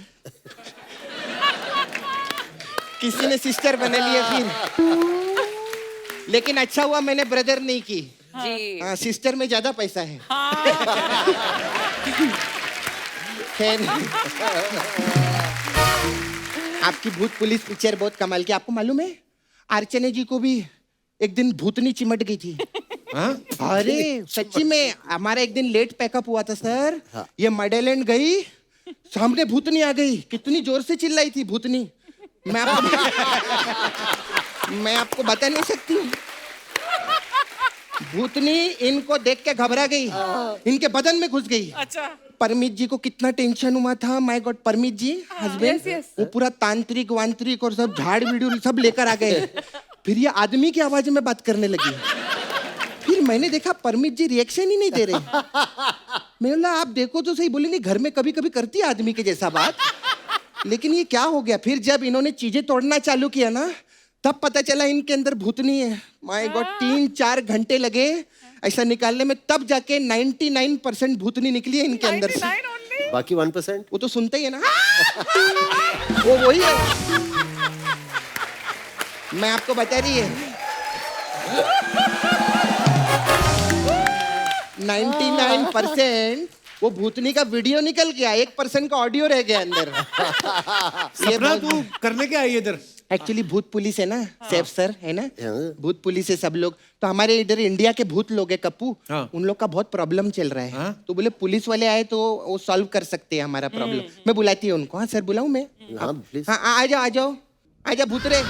किसी ने सिस्टर बना लिया फिर लेकिन अच्छा हुआ मैंने ब्रदर नहीं की जी हाँ सिस्टर में ज्यादा पैसा है खैर आपकी भूत पुलिस पिक्चर बहुत कमाल की आपको मालूम है अर्चना जी को भी एक दिन भूतनी चिमट गई थी हाँ? अरे सच्ची में हमारा एक दिन लेट पैकअप हुआ था सर ये मडेलैंड गई सामने भूतनी आ गई कितनी जोर से चिल्लाई थी भूतनी मैं आपको बता नहीं सकती भूतनी इनको देख के घबरा गई इनके बदन में घुस गई अच्छा परमित जी को कितना टेंशन हुआ था my god Parmit ji husband yes, yes. वो पूरा तांत्रिक वांत्रिक और सब झाड़ वीडियो सब लेकर आ गए फिर ये आदमी की आवाज में बात करने लगी फिर मैंने देखा परमित जी रिएक्शन ही नहीं दे रहे मैंने बोला आप देखो तो सही बोलेंगे घर में कभी कभी करती है आदमी के जैसा बात लेकिन ये क्या हो गया फिर जब इन्होंने चीजें तोड़ना चालू किया ना तब पता चला इनके अंदर भूतनी है माय गॉड 3-4 घंटे लगे ऐसा निकालने में तब जाके 99% भूतनी निकली है इनके अंदर से बाकी 1%? वो तो सुनते ही है ना वो वही है मैं आपको बता रही है 99% वो भूतनी का वीडियो निकल गया 1% का ऑडियो रह गया अंदर सपना तू करने क्या आई इधर? एक्चुअली भूत पुलिस है ना सैफ सर है ना हाँ। भूत पुलिस है सब लोग तो हमारे इधर इंडिया के भूत लोग है कप्पू हाँ। उन लोग का बहुत प्रॉब्लम चल रहा है हाँ। तो बोले पुलिस वाले आए तो वो सॉल्व कर सकते हैं हमारा प्रॉब्लम मैं बुलाती हूँ उनको हाँ सर बुलाऊं मैं हाँ प्लीज हाँ आ जाओ आ जाओ आ जाओ भूतरे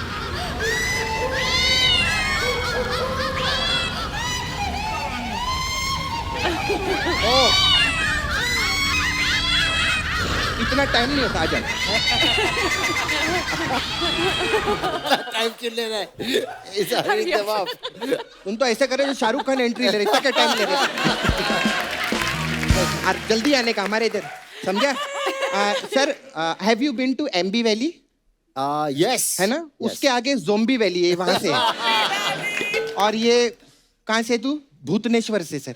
इतना टाइम नहीं होता आ जाओ टाइम क्यों ले रहा है इस हरी जवाब तुम तो ऐसे करे जो शाहरुख खान एंट्री ले रहे इतना क्या टाइम ले रहे जल्दी आने का हमारे इधर समझा sir have you been to MB valley yes है ना उसके आगे जोम्बी वैली है वहां से और ये कहाँ से तू भूतनेश्वर से सर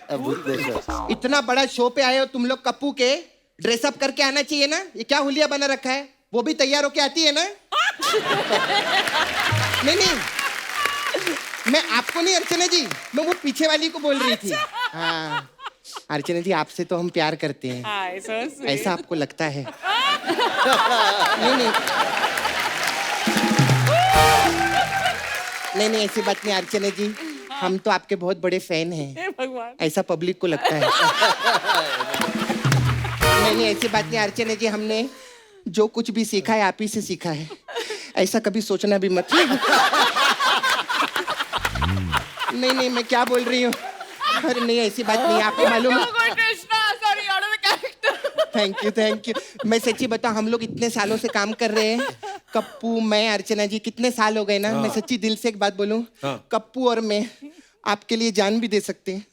इतना बड़ा शो पे आए हो तुम लोग कप्पू के ड्रेसअप करके आना चाहिए ना ये क्या हुलिया बना रखा है वो भी तैयार होके आती है ना नहीं नहीं मैं आपको नहीं अर्चना जी मैं वो पीछे वाली को बोल रही थी हाँ अर्चना जी आपसे तो हम प्यार करते हैं ऐसा आपको लगता है नहीं नहीं नहीं नहीं ऐसी बात नहीं अर्चना जी हम तो आपके बहुत बड़े फैन हैं भगवान ऐसा पब्लिक को लगता है नहीं ऐसी बात नहीं अर्चना जी हमने जो कुछ भी सीखा है आप ही से सीखा है ऐसा कभी सोचना भी मत नहीं नहीं मैं क्या बोल रही हूँ अरे नहीं ऐसी बात नहीं आपको मालूम है थैंक यू मैं सच्ची बताऊं हम लोग इतने सालों से काम कर रहे हैं कप्पू मैं अर्चना जी कितने साल हो गए ना मैं सच्ची दिल से एक बात बोलूं कप्पू और मैं आपके लिए जान भी दे सकते हैं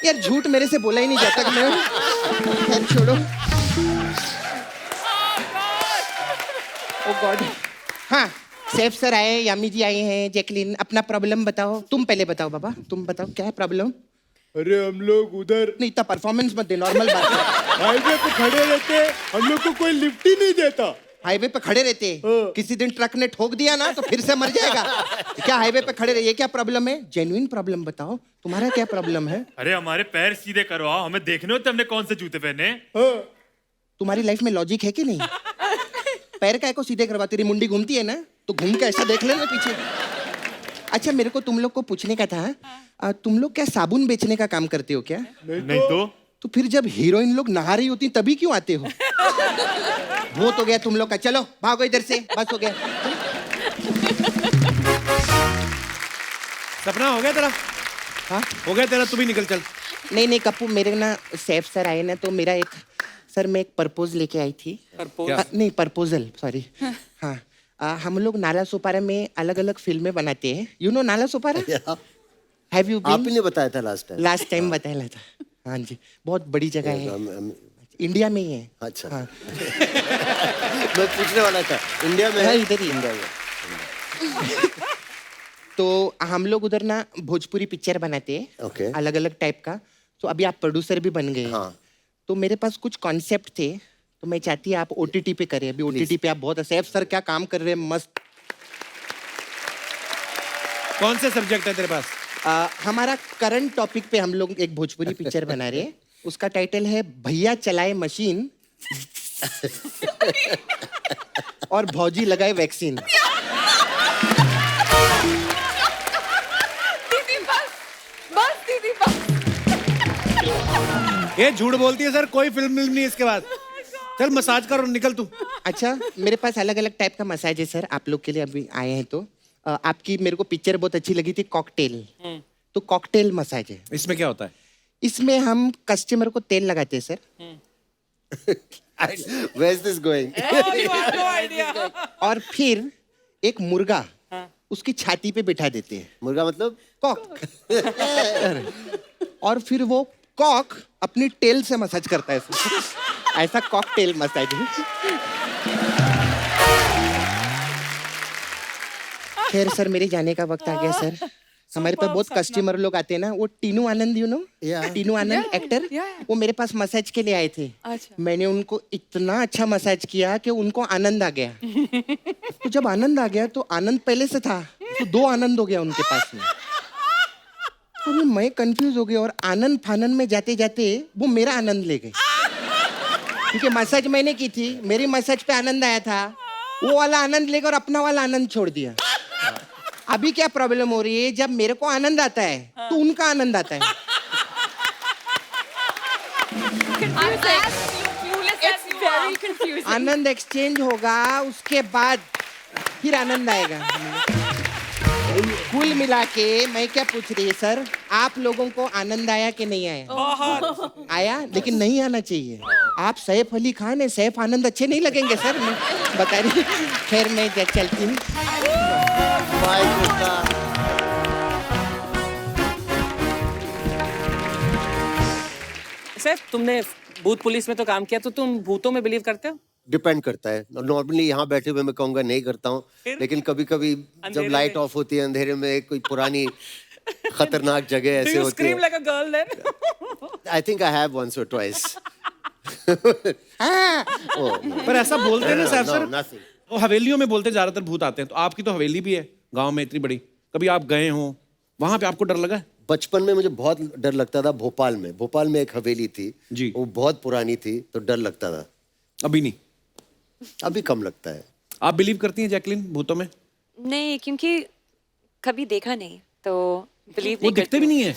यार झूठ मेरे से बोला ही नहीं जाता कि मैं यार छोड़ो ओ गॉड हाँ सैफ सर आए यामी जी आए हैं जैकलिन अपना प्रॉब्लम बताओ तुम पहले बताओ बाबा तुम बताओ क्या है प्रॉब्लम अरे हम लोग उधर नहीं इतना परफॉर्मेंस मत दे नॉर्मल बात है हाईवे पे खड़े रहते हम लोग को कोई लिफ्ट ही नहीं देता हाईवे पे खड़े रहते किसी दिन ट्रक ने ठोक दिया ना तो फिर से मर जाएगा क्या हाईवे पे खड़े रहे ये क्या प्रॉब्लम है जेन्युइन प्रॉब्लम बताओ तुम्हारा क्या प्रॉब्लम है अरे हमारे पैर सीधे करवाओ हमें देखने होते हमने कौन से जूते पहने तुम्हारी लाइफ में लॉजिक है कि नहीं पैर काय को सीधे करवा तेरी मुंडी घूमती है ना तो घूम के ऐसा देख लेना पीछे अच्छा मेरे को तुम लोग को पूछने का था तुम लोग क्या साबुन बेचने का काम करते हो क्या नहीं तो फिर जब हीरोइन लोग नहा रही होती तभी क्यों आते हो वो तो गया तुम लोग का चलो भागो इधर से बस हो गया सपना हो गया तेरा हाँ हो गया तेरा, तू भी निकल चल। नहीं नहीं कप्पू, मेरे ना सैफ सर आए ना, तो मेरा एक सर मैं एक प्रपोज लेके आई थी। नहीं प्रपोजल, सॉरी। हाँ हम लोग नाला सोपारा में अलग अलग फिल्में बनाते हैं। You know Nala Sopara? Have you आप ही ने बताया था लास्ट टाइम। लास्ट टाइम बताया था। हाँ जी, बहुत बड़ी जगह है, इंडिया में ही है। अच्छा। हाँ। मैं पूछने वाला था, इंडिया में हाँ, है? इधर ही इंडिया में। तो हम लोग उधर ना भोजपुरी पिक्चर बनाते हैं, Okay. अलग अलग टाइप का। तो अभी आप प्रोड्यूसर भी बन गए। हाँ। तो मेरे पास कुछ कॉन्सेप्ट थे, तो मैं चाहती है आप ओटीटी पे करें। अभी ओटीटी पे आप बहुत सैफ सर क्या काम कर रहे हैं, मस्त। कौन से सब्जेक्ट है तेरे पास? हमारा करंट टॉपिक पे हम लोग एक भोजपुरी पिक्चर बना रहे हैं। उसका टाइटल है भैया चलाए मशीन और भौजी लगाए वैक्सीन। दीदी बस दीदी बस। ये झूठ बोलती है सर, कोई फिल्म नहीं इसके बाद। चल मसाज कर और निकल तू। अच्छा, मेरे पास अलग अलग टाइप का मसाज है सर, आप लोग के लिए अभी आए हैं तो। आपकी मेरे को पिक्चर बहुत अच्छी लगी थी, कॉकटेल। तो कॉकटेल मसाज है। इसमें क्या होता है? इसमें हम कस्टमर को तेल लगाते हैं sir. Where is this going? और फिर एक मुर्गा उसकी छाती पे बिठा देते हैं। मुर्गा मतलब? कॉक। और फिर वो कॉक अपनी टेल से मसाज करता है सर। ऐसा कॉकटेल मसाज है। खैर सर, मेरे जाने का वक्त आ गया सर। हमारे पास बहुत कस्टमर लोग आते हैं ना, वो Tinu Anand, you know? Tinu Anand actor, वो मेरे पास मसाज के लिए आए थे। अच्छा। मैंने उनको इतना अच्छा मसाज किया कि उनको आनंद आ गया। तो जब आनंद आ गया तो आनंद पहले से था, तो 2 आनंद हो गया उनके पास में। अरे मैं कंफ्यूज हो गया, और आनंद फानंद में जाते जाते वो मेरा आनंद ले गए। क्योंकि मसाज मैंने की थी, मेरी मसाज पे आनंद आया था, वो वाला आनंद लेकर अपना वाला आनंद छोड़ दिया। अभी क्या प्रॉब्लम हो रही है, जब मेरे को आनंद आता है तो उनका आनंद आता है। It's very confusing. Anand exchange होगा, उसके बाद फिर आनंद आएगा। कुल मिला के मैं क्या पूछ रही है सर, आप लोगों को आनंद आया कि नहीं आया? आया, लेकिन नहीं आना चाहिए। आप सैफ अली खान है, सैफ आनंद अच्छे नहीं लगेंगे सर, मैं बता रही। खैर मैं चलती हूँ। My God. सैफ, तुमने भूत पुलिस में तो काम किया, तो तुम भूतों में बिलीव करते हो? डिपेंड करता है। नॉर्मली यहाँ बैठे हुए मैं कहूँगा नहीं करता हूँ, लेकिन कभी कभी जब लाइट ऑफ होती है, अंधेरे में कोई पुरानी खतरनाक जगह Do ऐसे you होती scream है। like a girl then? I think I have once or twice. पर ऐसा बोलते हैं ना सैफ No, सर, nothing. वो हवेलियों में बोलते ज्यादातर भूत आते हैं। तो आपकी तो हवेली भी है गांव में इतनी बड़ी, कभी आप गए हो वहां पे, आपको डर लगा? बचपन में मुझे बहुत डर लगता था। भोपाल में एक हवेली थी जी। वो बहुत पुरानी थी, तो डर लगता था। अभी नहीं? अभी कम लगता है। आप बिलीव करती हैं जैकलिन भूतों में? नहीं, क्योंकि कभी देखा नहीं तो बिलीव वो नहीं दिखते भी करती नहीं है।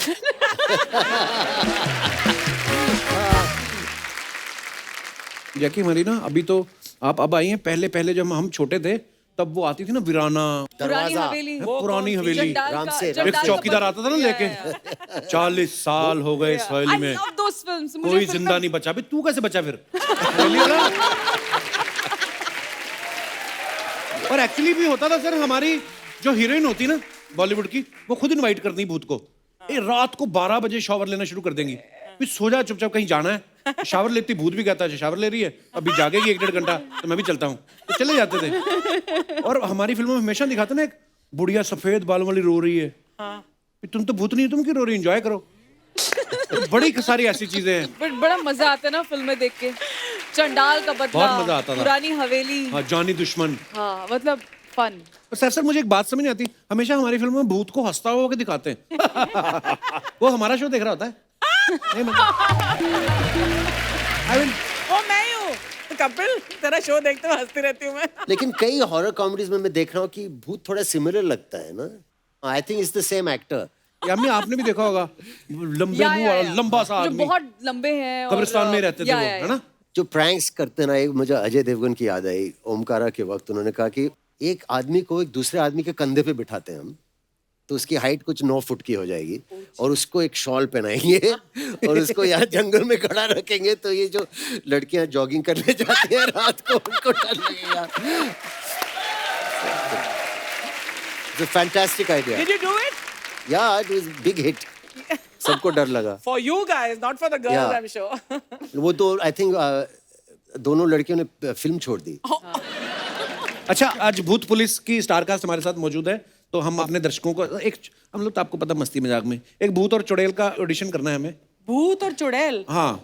जैकी हमारी ना, अभी तो आप अब आई हैं, पहले जब हम छोटे थे तब वो आती थी ना वीराना, पुरानी हवेली। पुरानी हवेली। जंडाल राम का- से- जंडाल एक का चौकीदार पति- आता था ना लेके। 40 साल हो गए इस हवेली I में, love those films. मुझे कोई फिर जिंदा तब- नहीं बचा। अभी तू कैसे बचा फिर? हवेली वाला। और एक्चुअली भी होता था सर, हमारी जो हीरोइन होती ना बॉलीवुड की, वो खुद इनवाइट करती भूत को। रात को 12 बजे शावर लेना शुरू कर देंगी, फिर सो जा चुपचाप, कहीं जाना है। शावर लेती, भूत भी कहता है शावर ले रही है, अभी जागेगी 1-1.5 घंटा, तो मैं भी चलता हूँ। तो चले जाते थे। और हमारी फिल्मों में हमेशा दिखाते ना, एक बुढ़िया सफेद बालों वाली रो रही है। तुम तो भूत नहीं हो, तुम क्यों रो रही, एंजॉय करो। तो बड़ी सारी ऐसी चीजें हैं। बट बड़ा मजा आता है ना फिल्में देख के। चंडाल का बदला, बहुत मजा आता था। पुरानी हवेली। हाँ, जानी दुश्मन। हाँ, मतलब फन। और सर मुझे एक बात समझ नहीं आती, हमेशा हमारी फिल्मों में भूत को हंसता हुआ के दिखाते हैं। वो हमारा शो देख रहा होता है। नहीं ओ मैं ही हूँ कपिल, तेरा शो देखते हुए हंसती रहती हूँ मैं। लेकिन कई हॉरर कॉमेडीज में मैं देख रहा हूँ कि भूत थोड़ा सिमिलर लगता है ना। I think it's the same actor. Yami आपने भी देखा होगा, लंबे मुंह वाला लंबा सा जो आदमी, बहुत लंबे हैं और कब्रिस्तान में रहते थे वो, है ना? जो प्रैंक्स करते ना, एक मुझे अजय देवगन की याद आई। ओमकारा के वक्त उन्होंने कहा कि एक आदमी को एक दूसरे आदमी के कंधे पे बिठाते हैं हम, तो उसकी हाइट कुछ 9 फुट की हो जाएगी। और उसको एक शॉल पहनाएंगे और उसको यहाँ जंगल में खड़ा रखेंगे, तो ये जो लड़कियां जॉगिंग करने जाती हैं रात को उनको डर लगेगा। It's a fantastic idea. Did you do it? Yeah, it was big hit. सबको डर लगा। For you guys, not for the girls, Yeah. I'm sure. वो तो आई थिंक दोनों लड़कियों ने फिल्म छोड़ दी। अच्छा, आज भूत पुलिस की स्टारकास्ट हमारे साथ मौजूद है, तो हम अपने दर्शकों को हम लोग तो आपको पता मस्ती मजाक में एक भूत और चुड़ैल का ऑडिशन करना है हमें। भूत और चुड़ैल? हाँ,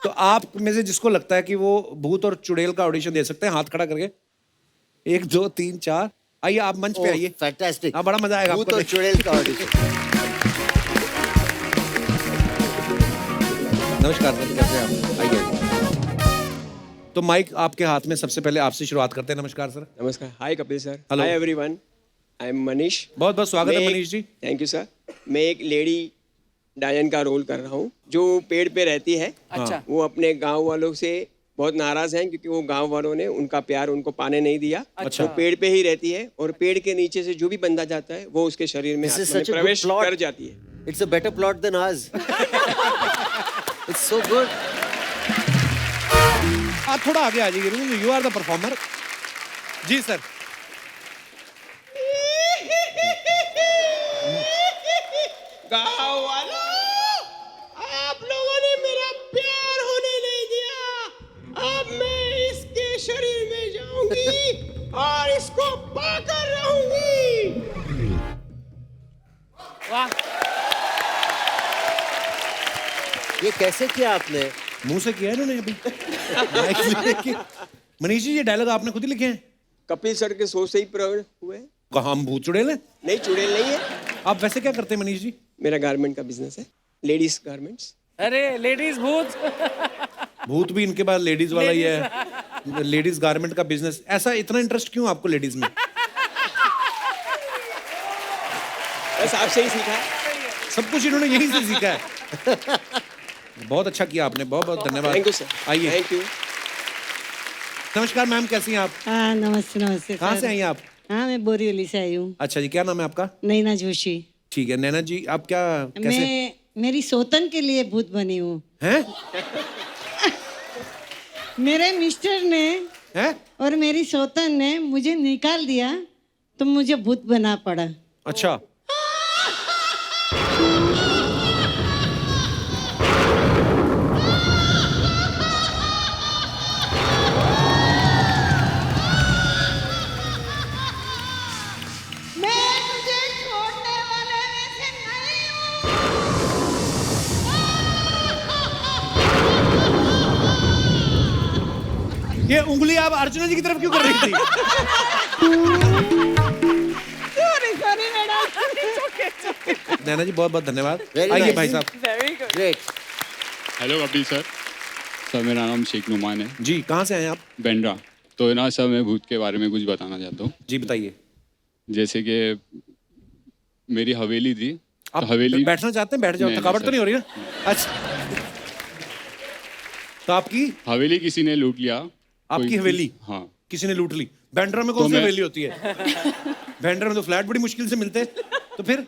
तो आप में से जिसको लगता है कि वो भूत और चुड़ैल का ऑडिशन दे सकते हैं, हाथ खड़ा करके। 1 2 3 4, आइए आप मंच पे आइए। फैंटास्टिक। हाँ, बड़ा मजा आएगा भूत आपको और देख के। चुड़ैल का ऑडिशन। नमस्कार सर, कैसे हैं आप? आइए। तो माइक आपके हाथ में, सबसे पहले आपसे शुरुआत करते हैं। नमस्कार सर। नमस्कार। Hi Kapil sir. Hello. Hi everyone. I am Manish. बहुत बहुत स्वागत है Manish ji. Thank you sir. मैं एक लेडी डायन का रोल कर रहा हूँ जो पेड़ पे रहती है। अच्छा। वो अपने गांव वालों से बहुत नाराज हैं क्योंकि वो गांव वालों ने उनका प्यार उनको पाने नहीं दिया। अच्छा। वो पेड़ पे ही रहती है और पेड़ के नीचे से जो भी बंदा जाता है वो उसके शरीर में This is आत्मा में such a good प्रवेश plot. कर जाती है। It's a better plot than ours. It's so good. आप थोड़ा आगे आ जाइए, यू आर द परफॉर्मर। जी सर। गाँव वालों, आप लोगों ने मेरा प्यार होने नहीं दिया। अब मैं इसके शरीर में जाऊंगी और इसको पाकर रहूंगी। वाह, ये कैसे किया आपने? मुंह से किया है इन्होंने अभी। माइक से लेके। मनीष जी, ये डायलॉग आपने खुद ही लिखे हैं? कपिल सर के सोच से ही प्रकट हुए। कहाँ हम भूत चुड़ैल हैं? नहीं, चुड़ैल नहीं है। आप वैसे क्या करते हैं मनीष जी? मेरा गारमेंट का बिजनेस है, लेडीज गारमेंट्स। अरे लेडीज भूत। भूत भी इनके पास लेडीज वाला ही है। लेडीज गारमेंट का बिजनेस। ऐसा इतना इंटरेस्ट क्यों आपको लेडीज में? बस आपसे ही सीखा है। सब कुछ इन्होंने यहीं से सीखा है। बहुत अच्छा किया आपने, बहुत बहुत धन्यवाद। Thank you sir. आइए। Thank you. नमस्कार मैम, कैसी हैं आप? हाँ नमस्ते नमस्ते। कहाँ से आई हैं आप? हाँ मैं बोरीवली से आई हूँ। अच्छा जी, क्या नाम है आपका? नैना जोशी। ठीक है नैना जी, आप क्या कैसे मैं मेरी सौतन के लिए भूत बनी हूँ। हैं? मेरे मिस्टर ने हैं? और मेरी सौतन ने मुझे निकाल दिया तो मुझे भूत बना पड़ा। अच्छा, मैं तुझे छोड़ने वाले में से नहीं हूँ। ये उंगली आप अर्चना जी की तरफ क्यों कर रही थी? Sorry madam. नैना जी बहुत बहुत धन्यवाद। Very आइए nice. भाई साहब। Very good. Great. Hello Kapil sir. Sir मेरा नाम शेख नुमान है, जी, कहाँ से आए हैं आप? बेंड्रा। तो ना सर मैं भूत के बारे में कुछ बताना चाहता हूँ। जी बताइए। जैसे कि मेरी हवेली थी। आप तो हवेली बैठना चाहते हैं? बैठ जाओ, नहीं, थकावट नहीं, तो नहीं हो रही ना? अच्छा, तो आपकी हवेली किसी ने लूट लिया। आपकी हवेली हाँ। किसी ने लूट ली? बैंड्रा में तो कौन सी मैं- हवेली होती है? बैंड्रा में तो फ्लैट बड़ी मुश्किल से मिलते हैं। तो फिर?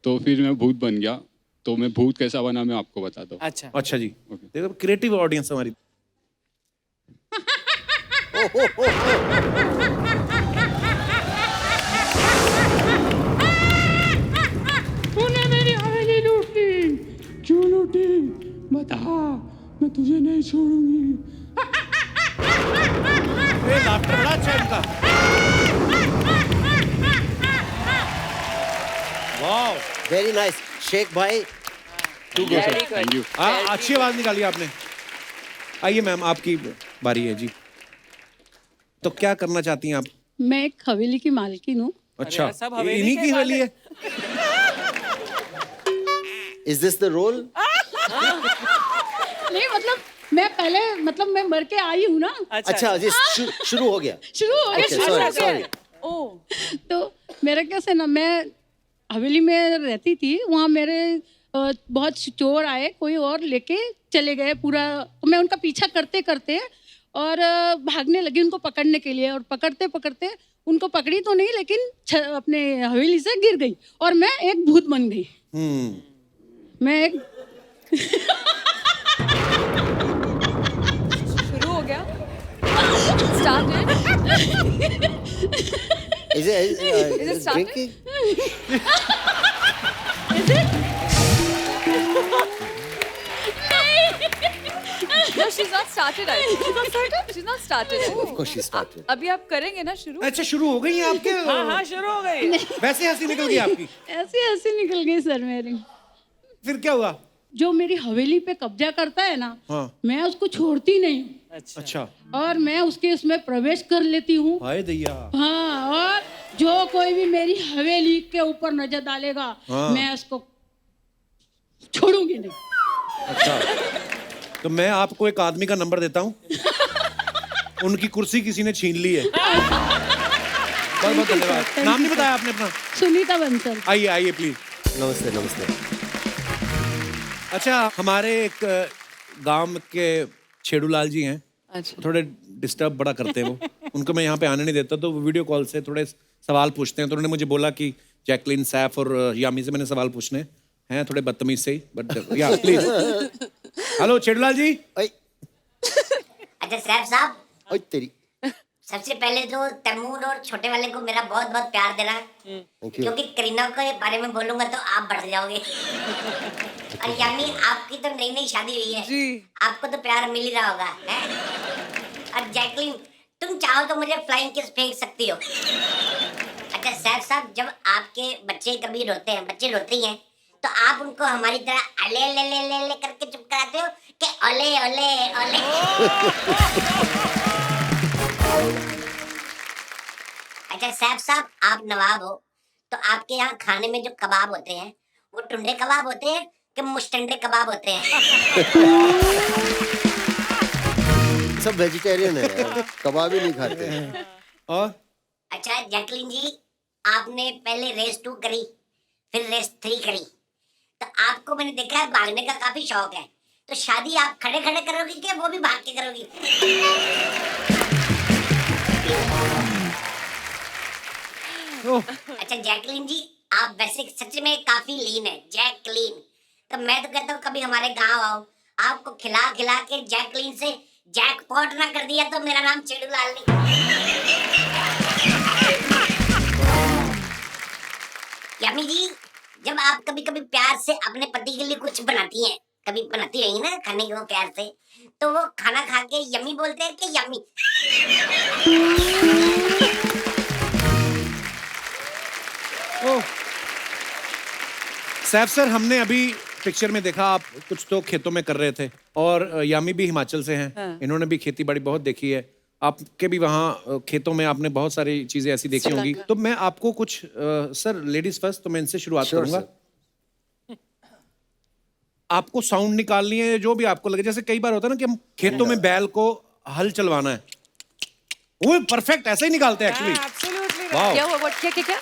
तो फिर मैं भूत बन गया। तो मैं भूत कैसा बना मैं आपको बताता हूँ। अच्छा। अच्छा जी, देखो क्रिएटिव ऑडियंस हमारी। तूने मेरी हवेली लूट ली। क्यों लूटी? बता, मैं तुझे नहीं छोड़ूंगी। ये लाफ्टर बड़ा अच्छा है इनका। Wow, Very nice. शेख भाई, थैंक यू। अच्छी आवाज निकाली आपने। आइए मैम, आपकी बारी है जी। तो क्या करना चाहती हैं आप? मैं एक हवेली की मालकिन हूँ। अच्छा, सब हवेली इन्हीं के की हवेली वाले। है? is this the role? नहीं मतलब मैं पहले मतलब मैं मर के आई हूँ ना। अच्छा, ये शुरू हो गया। शुरू हो गया। Okay, sorry, sorry. ओ तो मेरा कैसे ना, मैं हवेली में रहती थी। वहाँ मेरे बहुत चोर आए, कोई और लेके चले गए पूरा। तो मैं उनका पीछा करते करते और भागने लगी उनको पकड़ने के लिए। और पकड़ते पकड़ते उनको पकड़ी तो नहीं, लेकिन अपने हवेली से गिर गई और मैं एक भूत बन गई। मैं एक शुरू हो गया started Is it it started? drinking? no she's not started I think. she's not started I Of think. course she started. अभी आप करेंगे ना शुरू अच्छा शुरू हो गई हैं आपके हाँ हाँ शुरू हो गई वैसे हंसी निकल गई आपकी ऐसी ऐसी निकल गई सर मेरी। फिर क्या हुआ जो मेरी हवेली पे कब्जा करता है ना, हाँ मैं उसको छोड़ती नहीं हूँ अच्छा और मैं उसके इसमें प्रवेश कर लेती हूँ। हाय दैया हाँ, और जो कोई भी मेरी हवेली के ऊपर नजर डालेगा हाँ। मैं उसको छोड़ूंगी नहीं। अच्छा तो मैं आपको एक आदमी का नंबर देता हूँ उनकी कुर्सी किसी ने छीन ली है बहुत बहुत धन्यवाद नाम नहीं बताया आपने अपना सुनीता बंसल। आइए आइए प्लीज नमस्ते नमस्ते। अच्छा हमारे एक गांव के छेड़ूलाल जी हैं अच्छा थोड़े डिस्टर्ब बड़ा करते हैं वो उनको मैं यहाँ पे आने नहीं देता तो वो वीडियो कॉल से थोड़े सवाल पूछते हैं तो उन्होंने मुझे बोला कि जैकलीन सैफ और यामी से मैंने सवाल पूछने हैं थोड़े बदतमीज से ही बट या प्लीज हेलो छेड़ूलाल जी ओए अच्छा सैफ साहब ओए तेरी सबसे पहले तो तैमूर और छोटे वाले को मेरा बहुत बहुत प्यार देना थैंक यू। क्योंकि करीना के बारे में बोलूंगा तो आप बढ़ जाओगे और यामी आपकी तो नई नई शादी हुई है जी आपको तो प्यार मिल ही रहा होगा है और जैकलीन तुम चाहो तो मुझे फ्लाइंग किस फेंक सकती हो। अच्छा सैफ साहब जब आपके बच्चे कभी रोते हैं बच्चे रोते हैं तो आप उनको हमारी तरह अले ले ले ले ले करके चुप कराते हो कि ओले ओले ओले। अच्छा सैफ साहब आप नवाब हो तो आपके यहाँ खाने में जो कबाब होते हैं वो टुंडे कबाब होते हैं कि मुश्तंडे कबाब होते हैं। सब वेजिटेरियन है यार, कबाब ही नहीं खाते हैं। और अच्छा जैकलीन जी आपने पहले रेस 2 करी फिर रेस 3 करी तो आपको मैंने देखा है भागने का काफी शौक है तो शादी आप खड़े खड़े करोगी कि वो भी भाग के करोगी? अच्छा जैकलीन जी आप वैसे सच में काफी लीन है जैकलीन तो मैं तो कहता हूँ कभी हमारे गांव आओ आपको खिला खिला के जैकलीन से जैकपॉट ना कर दिया तो मेरा नाम छेड़ूलाल नहीं। यामी जी जब आप कभी कभी प्यार से अपने पति के लिए कुछ बनाती हैं कभी बनाती रही ना खाने को प्यार से तो वो खाना खा के यमी बोलते हैं कि यमी? सैफ सर हमने अभी पिक्चर में देखा आप कुछ तो खेतों में कर रहे थे और यामी भी हिमाचल से हैं हाँ। इन्होंने भी खेती बाड़ी बहुत देखी है आपके भी वहाँ खेतों में आपने बहुत सारी चीजें ऐसी देखी होंगी तो मैं आपको कुछ सर लेडीज फर्स्ट तो मैं इनसे शुरुआत करूंगा आपको साउंड निकालनी है जो भी आपको लगे जैसे कई बार होता है ना कि हम खेतों में बैल को हल चलवाना है वो परफेक्ट ऐसे ही निकालते हैं एक्चुअली वाओ क्या हुआ क्या क्या क्या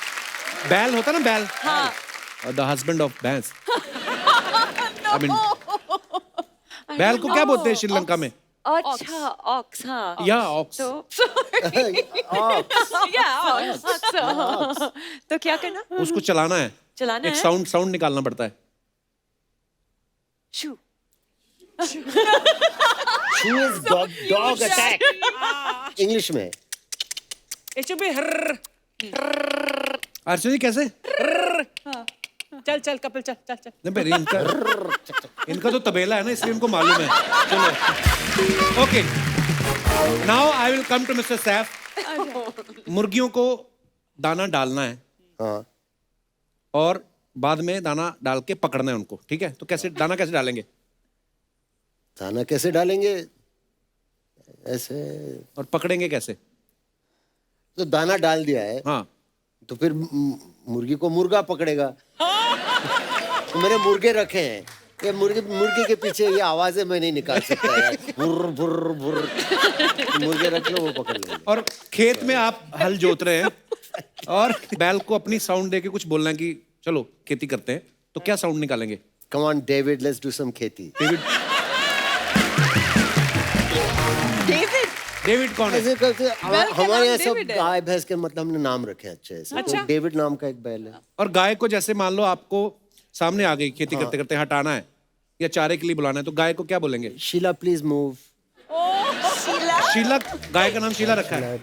बैल होता है ना बैल हाँ द हस्बैंड ऑफ भैंस आई मीन बैल को क्या बोलते हैं श्रीलंका में अच्छा ऑक्स हाँ या ऑक्स तो क्या करना उसको चलाना है चलाना एक है साउंड निकालना पड़ता है शू Who is dog attack? English में It should be हर्र अर्चना जी कैसे चल चल कपिल चल चल चल नहीं भाई इनका तो तबेला है ना इसलिए इनको मालूम है चलो okay now I will come to mister Saif मुर्गियों को दाना डालना है हाँ और बाद में दाना डाल के पकड़ना है उनको ठीक है तो कैसे दाना कैसे डालेंगे दाना कैसे डालेंगे ऐसे और पकड़ेंगे कैसे तो दाना डाल दिया है हाँ तो फिर मुर्गी को मुर्गा पकड़ेगा तो मैंने मुर्गे रखे हैं ये मुर्गी के पीछे ये आवाजें मैं नहीं निकाल सकता यार बुर्र बुर्र बुर्र तो मुर्गे रख लो वो पकड़ लेंगे और खेत में आप हल जोत रहे हैं और बैल को अपनी साउंड देके कुछ बोलना है कि चलो खेती करते हैं तो क्या साउंड निकालेंगे come on David let's do some खेती डेविड डेविड कौन है ऐसे करते हमारे यहाँ सब डेविड है। गाय भैंस के मतलब हमने नाम रखे हैं अच्छे से तो डेविड नाम का एक बैल है और गाय को जैसे मान लो आपको सामने आ गई खेती करते करते, हटाना है या चारे के लिए बुलाना है, तो गाय को क्या बोलेंगे? Sheela please move. शीला, गाय का नाम शीला रखा है।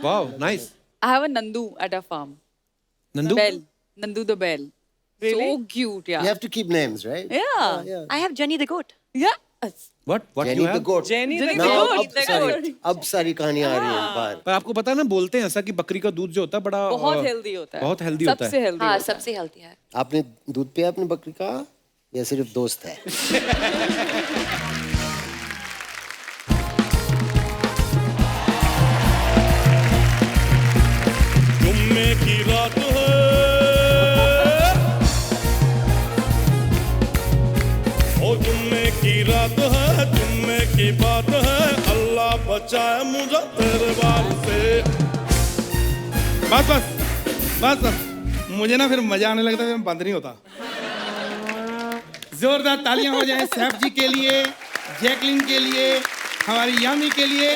Wow, nice. I have a Nandu at our farm. Nandu? Bell. Nandu the bell. So cute, yeah. You have to keep names, right? Yeah. I have Jenny the goat. Yeah. What Jenny you the have? goat. Jenny the Now, goat. अब सारी कहानियां आ रही हैं बाहर। पर आपको पता है ना, बोलते हैं ऐसा कि बकरी का दूध जो होता है बड़ा बहुत हेल्दी होता है। बहुत हेल्दी होता सबसे है। हेल्दी। हाँ, सबसे हेल्दी है। आपने दूध पिया अपनी बकरी का या सिर्फ दोस्त है? जुम्मे की रात है, ओ जुम्मे की रात है, जुम्मे की बात है, अल्लाह बचाए मुझे तेरे बाल से। बस बस बस बस, मुझे ना फिर मजा आने लगता है, बंद नहीं होता। जोरदार तालियां हो जाएं सैफ जी के लिए, जैकलिन के लिए, हमारी यामी के लिए।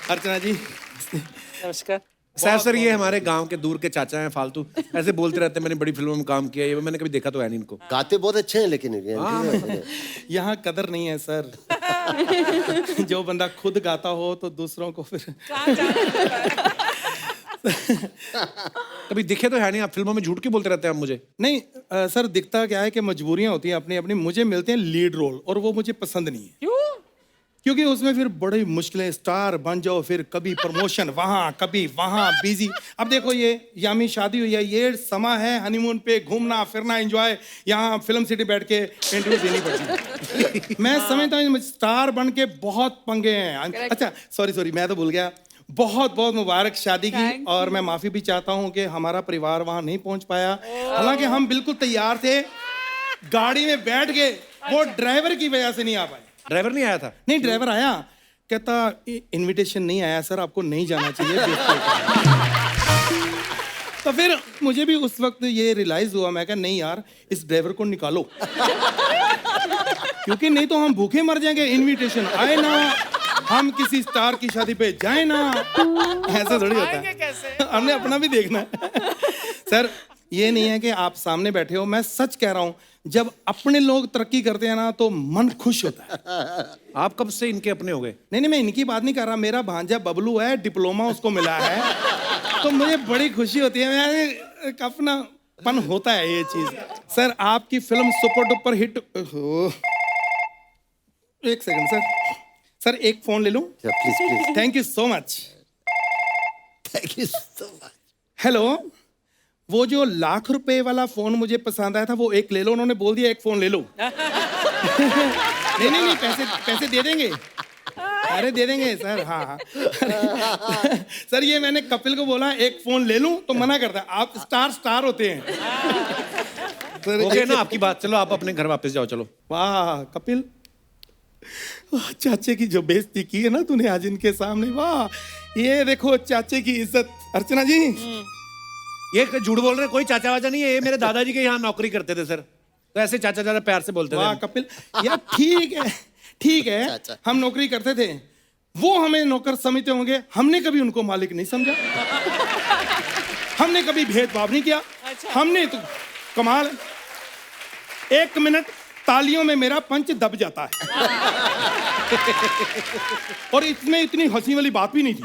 अर्चना जी नमस्कार। सैफ सर, ये हमारे गांव के दूर के चाचा हैं, फालतू ऐसे बोलते रहते हैं मैंने बड़ी फिल्मों में काम किया है, ये मैंने कभी देखा तो है नहीं इनको। गाते बहुत अच्छे हैं लेकिन यहाँ कदर नहीं है सर। जो बंदा खुद गाता हो तो दूसरों को फिर कभी दिखे तो है नहीं, आप फिल्मों में झूठ क्यों बोलते रहते हैं आप मुझे? नहीं सर, दिखता क्या है कि मजबूरियां होती हैं अपनी अपनी। मुझे मिलते हैं लीड रोल और वो मुझे पसंद नहीं है। क्यों? क्योंकि उसमें फिर बड़ी मुश्किलें, स्टार बन जाओ, फिर कभी प्रमोशन वहाँ कभी वहाँ, बिजी। अब देखो ये यामी शादी हुई है, ये समा है हनीमून पे घूमना फिरना एंजॉय, यहाँ फिल्म सिटी बैठ के इंटरव्यू देनी पड़ती है। मैं समझता हूँ स्टार बन के बहुत पंगे हैं। अच्छा सॉरी मैं तो भूल गया, बहुत बहुत मुबारक शादी की। और मैं माफी भी चाहता हूँ कि हमारा परिवार वहाँ नहीं पहुँच पाया, हालांकि हम बिल्कुल तैयार थे, गाड़ी में बैठ गए, वो ड्राइवर की वजह से नहीं आ पाए। ड्राइवर नहीं आया था? नहीं, ड्राइवर आया, कहता इनविटेशन नहीं आया सर, आपको नहीं जाना चाहिए। तो फिर मुझे भी उस वक्त ये रियलाइज हुआ, मैं कहा नहीं यार, इस ड्राइवर को निकालो, क्योंकि नहीं तो हम भूखे मर जाएंगे। इनविटेशन आए ना, हम किसी स्टार की शादी पे जाए ना, ऐसा थोड़ी होता है। हमने अपना भी देखना है। सर ये नहीं है कि आप सामने बैठे हो, मैं सच कह रहा हूँ, जब अपने लोग तरक्की करते हैं ना तो मन खुश होता है। आप कब से इनके अपने हो गए? नहीं, मैं इनकी बात नहीं कर रहा, मेरा भांजा बबलू है, डिप्लोमा उसको मिला है, तो मुझे बड़ी खुशी होती है। मैं अपना पन होता है ये चीज। सर आपकी फिल्म सुपर डुपर हिट। एक सेकंड सर, एक फोन ले लूं? Please. Thank you so much. Thank you so much. Hello, वो जो लाख रुपए वाला फोन मुझे पसंद आया था, वो एक ले लो। उन्होंने बोल दिया एक फोन ले लो। नहीं, पैसे दे देंगे। अरे दे देंगे सर। हाँ सर, ये मैंने कपिल को बोला एक फोन ले लूं तो मना करता है, आप स्टार होते हैं। हो गया ना आपकी बात, चलो आप अपने घर वापस जाओ, चलो। वाह कपिल, चाचे की जो बेइज्जती की है ना तूने आज इनके सामने, वाह, ये देखो चाचे की इज्जत। अर्चना जी ये झूठ बोल रहे, कोई चाचा वाचा नहीं है, ये मेरे दादाजी के यहाँ नौकरी करते थे सर, तो ऐसे चाचा ज्यादा प्यार से बोलते थे। वाह कपिल, यार ठीक है, हम नौकरी करते थे, वो हमें नौकर समझते होंगे, हमने कभी उनको मालिक नहीं समझा, हमने कभी भेदभाव नहीं किया। हमने तो कमाल, 1 मिनट तालियों में मेरा पंच दब जाता है। और इसमें इतनी हंसी वाली बात भी नहीं थी।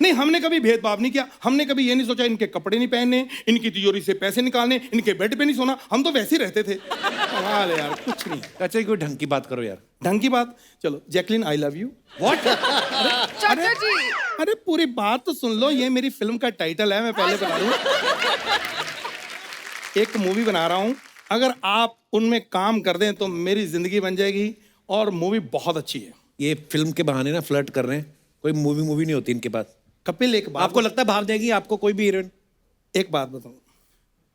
नहीं, हमने कभी भेदभाव नहीं किया, हमने कभी ये नहीं सोचा इनके कपड़े नहीं पहनने, इनकी तिजोरी से पैसे निकालने, इनके बेड पे नहीं सोना, हम तो वैसे ही रहते थे। कमाल यार, कुछ नहीं। अच्छा कोई ढंग की बात करो यार। ढंग की बात? चलो Jacqueline, I love you. What? चाचा जी, अरे पूरी बात तो सुन लो, ये मेरी फिल्म का टाइटल है, मैं पहले बता दूं। एक मूवी बना रहा हूं, अगर आप उनमें काम कर दें तो मेरी जिंदगी बन जाएगी, और मूवी बहुत अच्छी है। ये फिल्म के बहाने ना फ्लर्ट कर रहे हैं, कोई मूवी नहीं होती इनके पास। कपिल एक बात, आपको लगता है भाग देगी आपको कोई भी हीरोइन? एक बात बताऊं,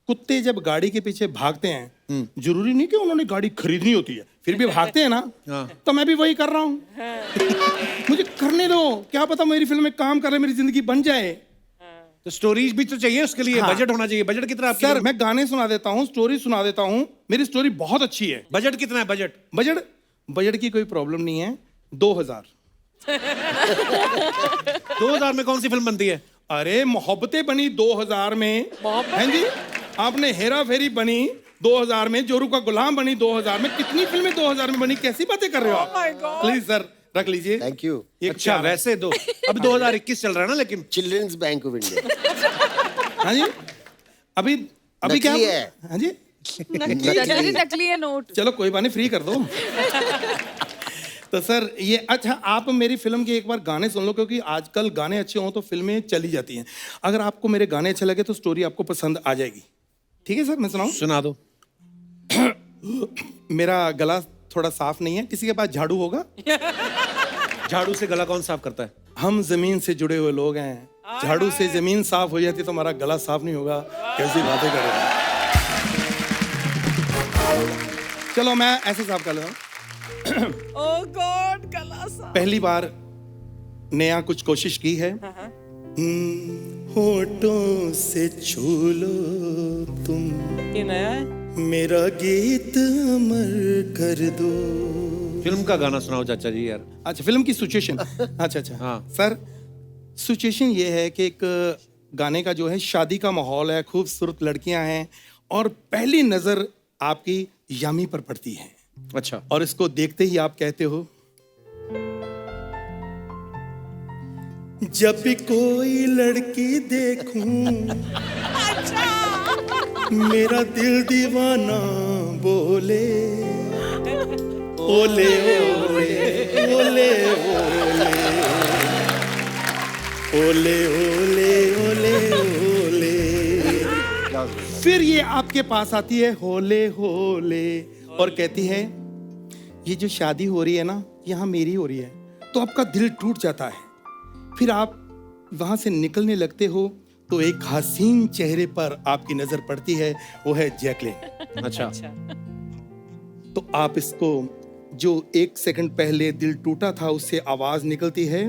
कुत्ते जब गाड़ी के पीछे भागते हैं, जरूरी नहीं कि उन्होंने गाड़ी खरीदनी होती है, फिर भी भागते हैं ना। तो मैं भी वही कर रहा हूँ। मुझे करने दो, क्या पता मेरी फिल्म में काम कर रहे, मेरी जिंदगी बन जाए। तो स्टोरीज भी तो चाहिए उसके लिए। बजट होना चाहिए। बजट कितना आपकी? सर मैं गाने सुना देता हूँ, स्टोरी सुना देता हूँ, मेरी स्टोरी बहुत अच्छी है। बजट कितना है? बजट की कोई प्रॉब्लम नहीं है, 2000। 2000 में कौन सी फिल्म बनती है? अरे मोहब्बतें बनी 2000 में। हैं जी? आपने हेरा फेरी बनी 2000 में, जोरू का गुलाम बनी 2000 में, कितनी फिल्में 2000 में बनी, कैसी बातें कर रहे हो आप? प्लीज सर रख लीजिए। Thank you. अच्छा वैसे दो, अब 2021 चल रहा है ना, लेकिन चिल्ड्रंस बैंक ऑफ इंडिया। हाँ जी, अभी क्या नकली है। हाँ जी, नकली है नोट। चलो कोई बात नहीं, फ्री कर दो। तो सर ये अच्छा, आप मेरी फिल्म के एक बार गाने सुन लो, क्योंकि आजकल गाने अच्छे हों तो फिल्में चली जाती हैं। अगर आपको मेरे गाने अच्छे लगे तो स्टोरी आपको पसंद आ जाएगी। ठीक है सर, मैं सुनाऊं? सुना दो। मेरा गला थोड़ा साफ नहीं है, किसी के पास झाड़ू होगा? झाड़ू से गला कौन साफ करता है? हम जमीन से जुड़े हुए लोग हैं, झाड़ू से जमीन साफ हो जाती तो हमारा गला साफ नहीं होगा। कैसी बातें कर रहे हैं। चलो मैं ऐसे साफ कर लेता हूँ। ओह गॉड, गला सा। पहली बार नया कुछ कोशिश की है। होठों से छू लो तुम, ये नया है? मेरा गीत अमर कर दो। फिल्म का गाना सुनाओ चाचा जी यार। अच्छा, फिल्म की सिचुएशन। अच्छा हाँ सर, सिचुएशन ये है कि एक गाने का जो है शादी का माहौल है, खूबसूरत लड़कियां हैं और पहली नजर आपकी यामी पर पड़ती है। अच्छा, और इसको देखते ही आप कहते हो, जब भी कोई लड़की देखूं मेरा दिल दीवाना बोले, ओले ओले ओले ओले ओले ओले ओले। फिर ये आपके पास आती है होले होले और कहती है, ये जो शादी हो रही है ना, यहाँ मेरी हो रही है। तो आपका दिल टूट जाता है। फिर आप वहां से निकलने लगते हो तो एक हसीन चेहरे पर आपकी नजर पड़ती है, वो है जैकलिन। अच्छा। तो आप इसको, जो 1 सेकंड पहले दिल टूटा था, उससे आवाज निकलती है,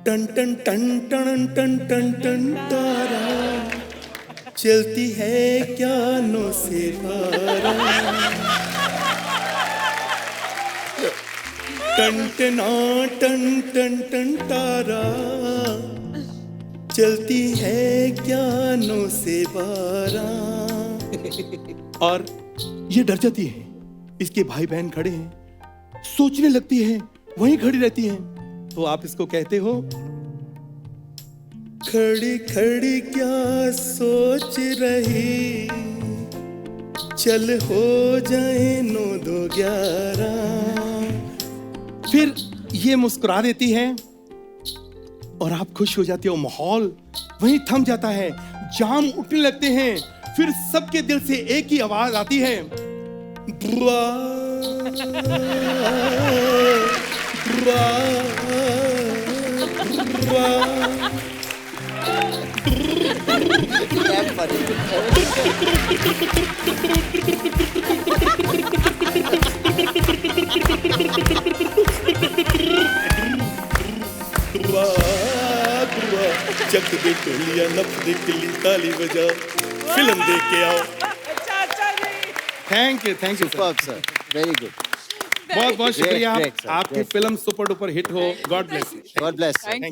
टन टन टन टन टन टन टन तारा चलती है क्या नो से पारा, टन टना टन टन टन तारा चलती है क्या नो से बारा। और ये डर जाती है, इसके भाई बहन खड़े हैं, सोचने लगती है, वहीं खड़ी रहती हैं। तो आप इसको कहते हो, खड़ी खड़ी क्या सोच रही, चल हो जाए 9-2-11। फिर ये मुस्कुरा देती है और आप खुश हो जाते हो। माहौल वहीं थम जाता है, जाम उठने लगते हैं। फिर सबके दिल से एक ही आवाज आती है, बुआ बुआ बुआ। चक दे टोलिया, नप दे किल्ली, ताली बजा, फिल्म देख के आओ। Thank you sir, very good. बहुत बहुत शुक्रिया। Great, sir. आपकी Great. Film super duper hit हो। God bless you. God bless. Thank you.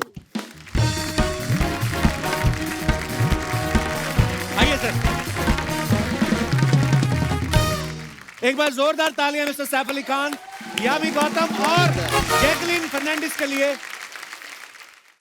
आइए सर, एक बार जोरदार तालियां मिस्टर सैफ अली खान, यामी गौतम और जैकलिन फर्नांडिस के लिए।